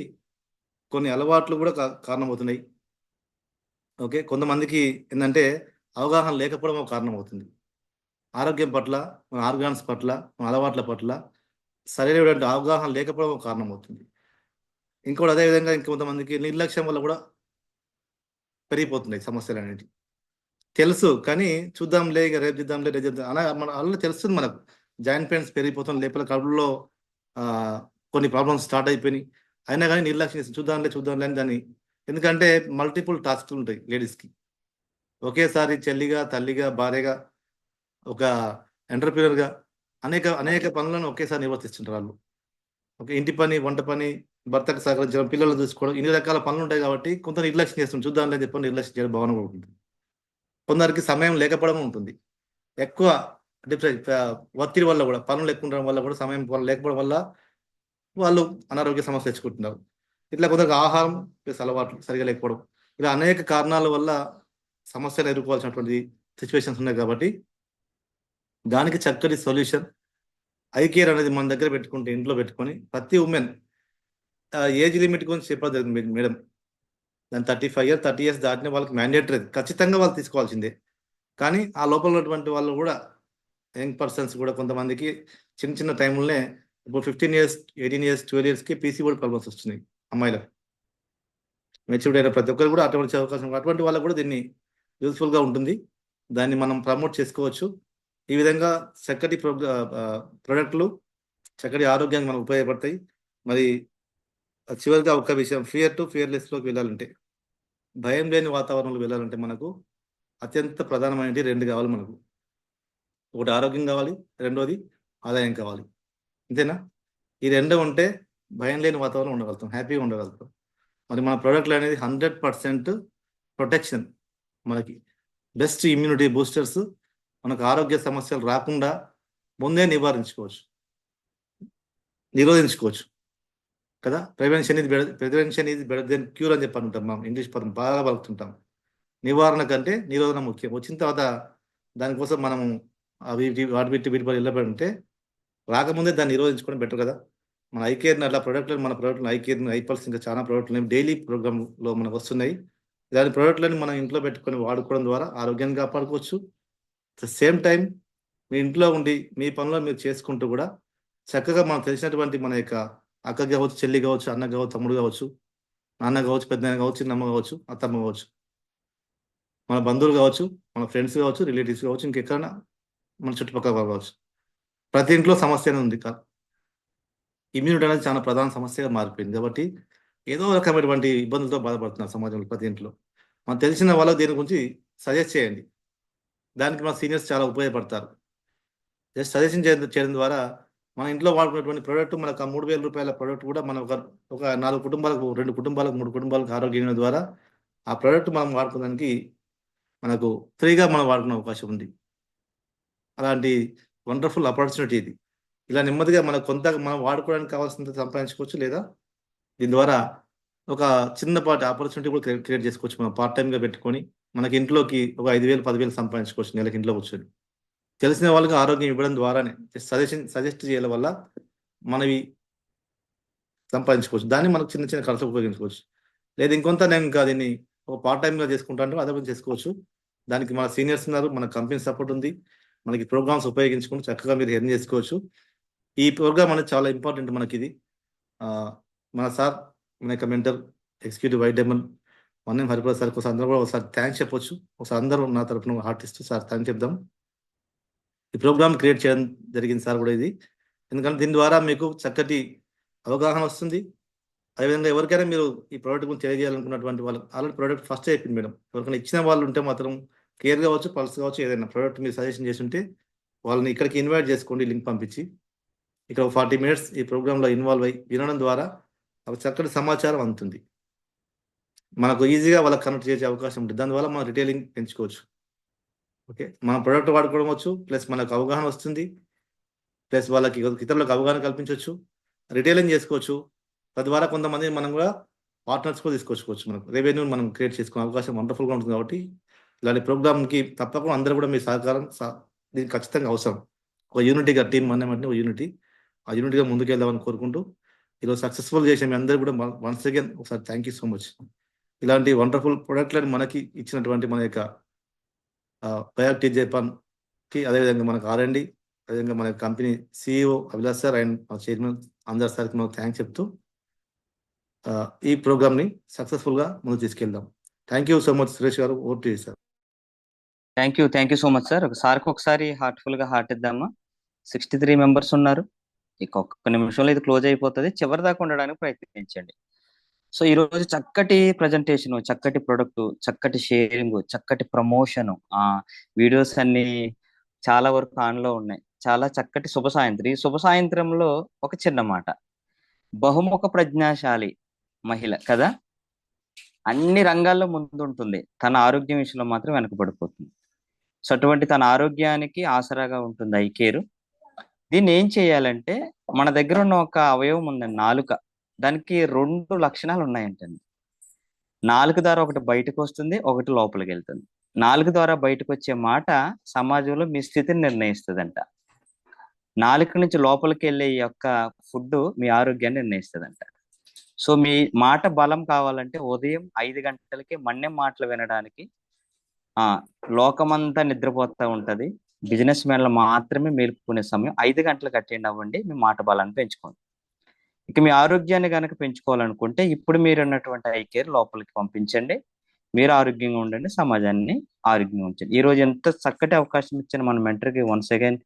కొన్ని అలవాట్లు కూడా కారణమవుతున్నాయి. ఓకే, కొంతమందికి ఏంటంటే అవగాహన లేకపోవడం ఒక కారణం అవుతుంది. ఆరోగ్యం పట్ల, మన ఆర్గాన్స్ పట్ల, మన అలవాట్ల పట్ల సరైనటువంటి అవగాహన లేకపోవడం ఒక కారణం అవుతుంది. ఇంకోటి అదేవిధంగా ఇంకొంతమందికి నిర్లక్ష్యం వల్ల కూడా పెరిగిపోతున్నాయి సమస్యలు అనేవి. తెలుసు కానీ చూద్దాంలే, ఇక రేపు చేద్దాంలే, రేపు చేద్దాం అలా మన అలా తెలుస్తుంది మనకు. జాయింట్ పెయిన్స్ పెరిగిపోతుంది, లేకపోతే కడుపులో కొన్ని ప్రాబ్లమ్స్ స్టార్ట్ అయిపోయినాయి. అయినా కానీ నిర్లక్ష్యం చేస్తుంది, చూద్దాంలే అని దాన్ని. ఎందుకంటే మల్టిపుల్ టాస్క్లు ఉంటాయి లేడీస్కి. ఒకేసారి చెల్లిగా, తల్లిగా, భార్యగా, ఒక ఎంటర్ప్రీనర్గా అనేక పనులను ఒకేసారి నిర్వర్తిస్తుంటారు వాళ్ళు. ఒక ఇంటి పని, వంట పని, భర్తకు సహకరించడం, పిల్లలు చూసుకోవడం, ఇన్ని రకాల పనులు ఉంటాయి కాబట్టి కొంత నిర్లక్ష్యం చేస్తుంది. చూద్దాంలే చెప్పి నిర్లక్ష్యం చేయడం భావన కూడా ఉంటుంది. కొందరికి సమయం లేకపోవడం ఉంటుంది. ఎక్కువ ఒత్తిడి వల్ల కూడా, పనులు ఎక్కువ ఉండడం వల్ల కూడా, సమయం లేకపోవడం వల్ల వాళ్ళు అనారోగ్య సమస్య తెచ్చుకుంటున్నారు. ఇట్లా కొందరికి ఆహారం ప్లస్ అలవాట్లు సరిగా లేకపోవడం, ఇలా అనేక కారణాల వల్ల సమస్యలు ఎదుర్కోవాల్సినటువంటి సిచ్యువేషన్స్ ఉన్నాయి. కాబట్టి దానికి చక్కటి సొల్యూషన్ ఐకేర్ అనేది మన దగ్గర పెట్టుకుంటే, ఇంట్లో పెట్టుకొని ప్రతి ఉమెన్ ఏజ్ లిమిట్ గురించి చెప్పడం జరిగింది మేడం. దాని 35 years 30 years దాటిన వాళ్ళకి మ్యాండేటరీ, ఖచ్చితంగా వాళ్ళు తీసుకోవాల్సిందే. కానీ ఆ లోపల ఉన్నటువంటి వాళ్ళు కూడా, యంగ్ పర్సన్స్ కూడా కొంతమందికి చిన్న టైంలోనే ఇప్పుడు 15 years 18 years 12 yearsకి పీసీఓడి ప్రాబ్లమ్స్ వస్తున్నాయి అమ్మాయిలకు. మెచ్యూర్డ్ అయిన ప్రతి ఒక్కరు కూడా అటువంటి అవకాశం, అటువంటి వాళ్ళకు కూడా దీన్ని యూస్ఫుల్గా ఉంటుంది. దాన్ని మనం ప్రమోట్ చేసుకోవచ్చు. ఈ విధంగా చక్కటి ప్రొడక్ట్లు చక్కటి ఆరోగ్యానికి మనకు ఉపయోగపడతాయి. మరి చివరిగా ఒక విషయం, ఫియర్ టు ఫియర్లెస్లోకి వెళ్ళాలంటే, భయం లేని వాతావరణంలో వెళ్ళాలంటే మనకు అత్యంత ప్రధానమైనవి 2 కావాలి మనకు. ఒకటి ఆరోగ్యం కావాలి, రెండోది ఆదాయం కావాలి. అంతేనా? ఈ 2 ఉంటే భయం లేని వాతావరణం ఉండగలుగుతాం, హ్యాపీగా ఉండగలుగుతాం. మరి మన ప్రోడక్ట్లు అనేది 100% ప్రొటెక్షన్, మనకి బెస్ట్ ఇమ్యూనిటీ బూస్టర్స్, మనకు ఆరోగ్య సమస్యలు రాకుండా ముందే నిరోధించుకోవచ్చు కదా. Prevention is better than cure అని చెప్పి అంటుంటాం మనం, ఇంగ్లీష్ పదం బాగా పలుకుతుంటాం. నివారణ కంటే నిరోధన ముఖ్యం. వచ్చిన తర్వాత దానికోసం మనము వీటి వెళ్ళబడి ఉంటే రాకముందే దాన్ని నిరోధించుకోవడం బెటర్ కదా. మన ఐకేర్ని అట్లా మన ప్రోడక్ట్లను ఐకేర్ని, ఐపల్స్, ఇంకా చాలా ప్రోడక్ట్లు డైలీ ప్రోగ్రామ్లో మనకు వస్తున్నాయి. ఇలాంటి ప్రోడక్ట్లను మనం ఇంట్లో పెట్టుకొని వాడుకోవడం ద్వారా ఆరోగ్యాన్ని కాపాడుకోవచ్చు. అట్ ద సేమ్ టైం మీ ఇంట్లో ఉండి మీ పనులు మీరు చేసుకుంటూ కూడా చక్కగా మనకు తెలిసినటువంటి మన యొక్క అక్క కావచ్చు, చెల్లి కావచ్చు, అన్న కావచ్చు, తమ్ముడు కావచ్చు, నాన్న కావచ్చు, పెద్దనాన్న కావచ్చు, చిన్నమ్మ కావచ్చు, అత్తమ్మ కావచ్చు, మన బంధువులు కావచ్చు, మన ఫ్రెండ్స్ కావచ్చు, రిలేటివ్స్ కావచ్చు, ఇంకెక్కడైనా మన చుట్టుపక్కల కావచ్చు, ప్రతి ఇంట్లో సమస్య ఉంది. ఇమ్యూనిటీ అనేది చాలా ప్రధాన సమస్యగా మారిపోయింది. కాబట్టి ఏదో రకమైనటువంటి ఇబ్బందులతో బాధపడుతున్నారు సమాజంలో ప్రతి ఇంట్లో. మనకు తెలిసిన వాళ్ళకి దీని గురించి సజెస్ట్ చేయండి. దానికి మన సీనియర్స్ చాలా ఉపయోగపడతారు. జస్ట్ సజెషన్ చేయడం ద్వారా మన ఇంట్లో వాడుకున్నటువంటి ప్రోడక్ట్, మనకు ఆ 3,000 రూపాయల ప్రోడక్ట్ కూడా మనం ఒక 4 కుటుంబాలకు, 2 కుటుంబాలకు, 3 కుటుంబాలకు ఆరోగ్యం ద్వారా ఆ ప్రోడక్ట్ మనం వాడుకోవడానికి మనకు ఫ్రీగా మనం వాడుకునే అవకాశం ఉంది. అలాంటి వండర్ఫుల్ ఆపర్చునిటీ ఇది. ఇలా నెమ్మదిగా మనం వాడుకోవడానికి కావాల్సినంత సంపాదించుకోవచ్చు, లేదా దీని ద్వారా ఒక చిన్నపాటి ఆపర్చునిటీ కూడా క్రియేట్ చేసుకోవచ్చు. మనం పార్ట్ టైంగా పెట్టుకొని మనకి ఇంట్లోకి ఒక 5,000 10,000 సంపాదించుకోవచ్చు నెలకి ఇంట్లో కూర్చొని. తెలిసిన వాళ్ళకి ఆరోగ్యం ఇవ్వడం ద్వారానే, సజెస్ట్ చేయడం వల్ల మనవి సంపాదించుకోవచ్చు. దాన్ని మనకు చిన్న ఖర్చు ఉపయోగించుకోవచ్చు. లేదా ఇంకొంత నేను ఇంకా దీన్ని ఒక పార్ట్ టైంగా చేసుకుంటాను, అదే చేసుకోవచ్చు. దానికి మన సీనియర్స్ ఉన్నారు, మన కంపెనీ సపోర్ట్ ఉంది. మనకి ప్రోగ్రామ్స్ ఉపయోగించుకుని చక్కగా మీరు ఎర్న్ చేసుకోవచ్చు. ఈ ప్రోగ్రామ్ అనేది చాలా ఇంపార్టెంట్ మనకి. ఇది మన సార్, మన యొక్క mentor executive white diamond Vanyam Hariprasad sir కోసం అందరూ కూడా ఒకసారి థ్యాంక్స్ చెప్పొచ్చు. ఒకసారి అందరూ నా తరఫున ఆర్టిస్ట్ సార్ థ్యాంక్ చెప్దాం. ఈ ప్రోగ్రామ్ క్రియేట్ చేయడం జరిగింది సార్ కూడా ఇది. ఎందుకంటే దీని ద్వారా మీకు చక్కటి అవగాహన వస్తుంది. అదేవిధంగా ఎవరికైనా మీరు ఈ ప్రోడక్ట్ గురించి తెలియజేయాలనుకున్నటువంటి వాళ్ళు ఆల్రెడీ ప్రోడక్ట్ ఫస్ట్ అయిపోయింది మేడం. ఎవరికైనా ఇచ్చిన వాళ్ళు ఉంటే మాత్రం కేర్ కావచ్చు, పల్స్ కావచ్చు, ఏదైనా ప్రోడక్ట్ మీరు సజెషన్ చేసి ఉంటే వాళ్ళని ఇక్కడికి ఇన్వైట్ చేసుకోండి, లింక్ పంపించి. ఇక్కడ 40 minutes ఈ ప్రోగ్రాంలో ఇన్వాల్వ్ అయ్యి వినడం ద్వారా ఒక చక్కటి సమాచారం అందుతుంది. మనకు ఈజీగా వాళ్ళకి కనెక్ట్ చేసే అవకాశం ఉంటుంది. దానివల్ల మనం రిటైలింగ్ పెంచుకోవచ్చు. ఓకే, మన ప్రోడక్ట్ వాడుకోవచ్చు, ప్లస్ మనకు అవగాహన వస్తుంది, ప్లస్ వాళ్ళకి ఇతరులకు అవగాహన కల్పించవచ్చు. రిటైలింగ్ చేసుకోవచ్చు. తద్వారా కొంతమంది మనం కూడా పార్ట్నర్స్ కూడా తీసుకొచ్చుకోవచ్చు. మనకు రెవెన్యూ మనం క్రియేట్ చేసుకునే అవకాశం వండర్ఫుల్గా ఉంటుంది. కాబట్టి ఇలాంటి ప్రోగ్రామ్కి తప్పకుండా అందరూ కూడా మీ సహకారం దీనికి ఖచ్చితంగా అవసరం. ఒక యూనిటీగా టీం అన్నమాట ఒక యూనిటీ, ఆ యూనిటీగా ముందుకెళ్దామని కోరుకుంటూ ఈరోజు సక్సెస్ఫుల్ చేసే మీ అందరూ కూడా వన్స్ అగైన్ ఒకసారి థ్యాంక్ యూ సో మచ్. ఇలాంటి వండర్ఫుల్ ప్రొడక్ట్లను మనకి ఇచ్చినటువంటి మన యొక్క బయోటిక్ జపాన్కి, అదేవిధంగా మనకు R&D, అదేవిధంగా మన company CEO Abhilash sir and మా చైర్మన్ అందర్ సార్కి మనం థ్యాంక్స్ చెప్తూ ఈ ప్రోగ్రామ్ని సక్సెస్ఫుల్గా ముందు తీసుకెళ్దాం. Thank you so much Suresh garu. Over to you sir. Thank you so much sir. ఒకసారి హార్ట్ఫుల్గా హార్ట్ ఇద్దామా? 63 మెంబర్స్ ఉన్నారు. ఇక ఒక్క నిమిషంలో ఇది క్లోజ్ అయిపోతుంది. చివరి దాకా ఉండడానికి ప్రయత్నించండి. సో ఈ రోజు చక్కటి ప్రజెంటేషన్, చక్కటి ప్రొడక్ట్, చక్కటి షేరింగ్, చక్కటి ప్రమోషన్, వీడియోస్ అన్ని చాలా వరకు ఆన్లో ఉన్నాయి. చాలా చక్కటి శుభ సాయంత్రం. ఈ శుభ సాయంత్రంలో ఒక చిన్న మాట, బహుముఖ ప్రజ్ఞాశాలి మహిళ కదా, అన్ని రంగాల్లో ముందుంటుంది, తన ఆరోగ్యం విషయంలో మాత్రం వెనకబడిపోతుంది. సో అటువంటి తన ఆరోగ్యానికి ఆసరాగా ఉంటుంది ఐకేర్. దీన్ని ఏం చేయాలంటే, మన దగ్గర ఉన్న ఒక అవయవం ఉందండి, నాలుక. దానికి 2 లక్షణాలు ఉన్నాయంటండి. నాలుక ద్వారా ఒకటి బయటకు వస్తుంది, ఒకటి లోపలికి వెళ్తుంది. నాలుక ద్వారా బయటకు వచ్చే మాట సమాజంలో మీ స్థితిని నిర్ణయిస్తుందంట. నాలుక నుంచి లోపలికి వెళ్ళే ఈ యొక్క ఫుడ్ మీ ఆరోగ్యాన్ని నిర్ణయిస్తుందంట. సో మీ మాట బలం కావాలంటే ఉదయం 5 గంటలకి మన్యం మాటలు వినడానికి, లోకమంతా నిద్రపోతూ ఉంటది, బిజినెస్ మ్యాన్లు మాత్రమే మేలుకునే సమయం 5 గంటలకు అటెండ్ అవ్వండి. మీ మాట బలాన్ని పెంచుకోండి. ఇక మీ ఆరోగ్యాన్ని కనుక పెంచుకోవాలనుకుంటే ఇప్పుడు మీరు ఉన్నటువంటి ఐకేర్ లోపలికి పంపించండి. మీరు ఆరోగ్యంగా ఉండండి, సమాజాన్ని ఆరోగ్యంగా ఉంచండి. ఈ రోజు ఎంత చక్కటి అవకాశం ఇచ్చిన మన మెంటర్కి వన్స్ అగైన్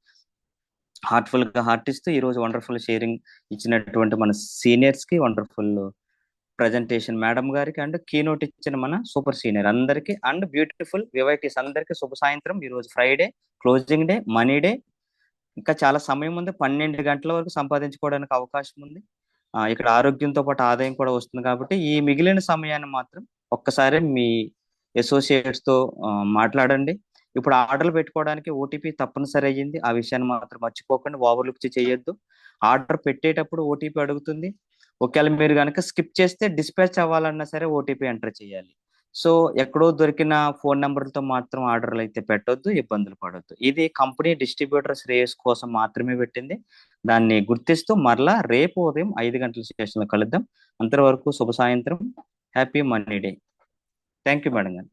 హార్ట్ఫుల్గా హార్ట్ ఇస్తూ, ఈ రోజు వండర్ఫుల్ షేరింగ్ ఇచ్చినటువంటి మన సీనియర్స్కి, వండర్ఫుల్ ప్రజెంటేషన్ మేడం గారికి, అండ్ కీనోట్ ఇచ్చిన మన సూపర్ సీనియర్ అందరికి, అండ్ బ్యూటిఫుల్ వివైటీస్ అందరికీ శుభ సాయంత్రం. ఈ రోజు Friday, closing day, money day. ఇంకా చాలా సమయం ఉంది. 12 గంటల వరకు సంపాదించుకోవడానికి అవకాశం ఉంది. ఇక్కడ ఆరోగ్యంతో పాటు ఆదాయం కూడా వస్తుంది. కాబట్టి ఈ మిగిలిన సమయాన్ని మాత్రం ఒక్కసారి మీ అసోసియేట్స్ తో మాట్లాడండి. ఇప్పుడు ఆర్డర్లు పెట్టుకోవడానికి ఓటీపీ తప్పనిసరి అయ్యింది. ఆ విషయాన్ని మాత్రం మర్చిపోకండి, ఓవర్లుక్ చేయొద్దు. ఆర్డర్ పెట్టేటప్పుడు ఓటీపీ అడుగుతుంది. ఒకవేళ మీరు కనుక స్కిప్ చేస్తే డిస్పాచ్ అవ్వాలన్నా సరే ఓటీపీ ఎంటర్ చేయాలి. సో ఎక్కడో దొరికిన ఫోన్ నెంబర్లతో మాత్రం ఆర్డర్లు అయితే పెట్టొద్దు, ఇబ్బందులు పడొద్దు. ఇది కంపెనీ డిస్ట్రిబ్యూటర్ శ్రేయస్ కోసం మాత్రమే పెట్టింది. దాన్ని గుర్తిస్తూ మరలా రేపు ఉదయం 5 గంటల సెషన్లో కలుద్దాం. అంతవరకు శుభ సాయంత్రం. Happy money day. Thank you madam గారు.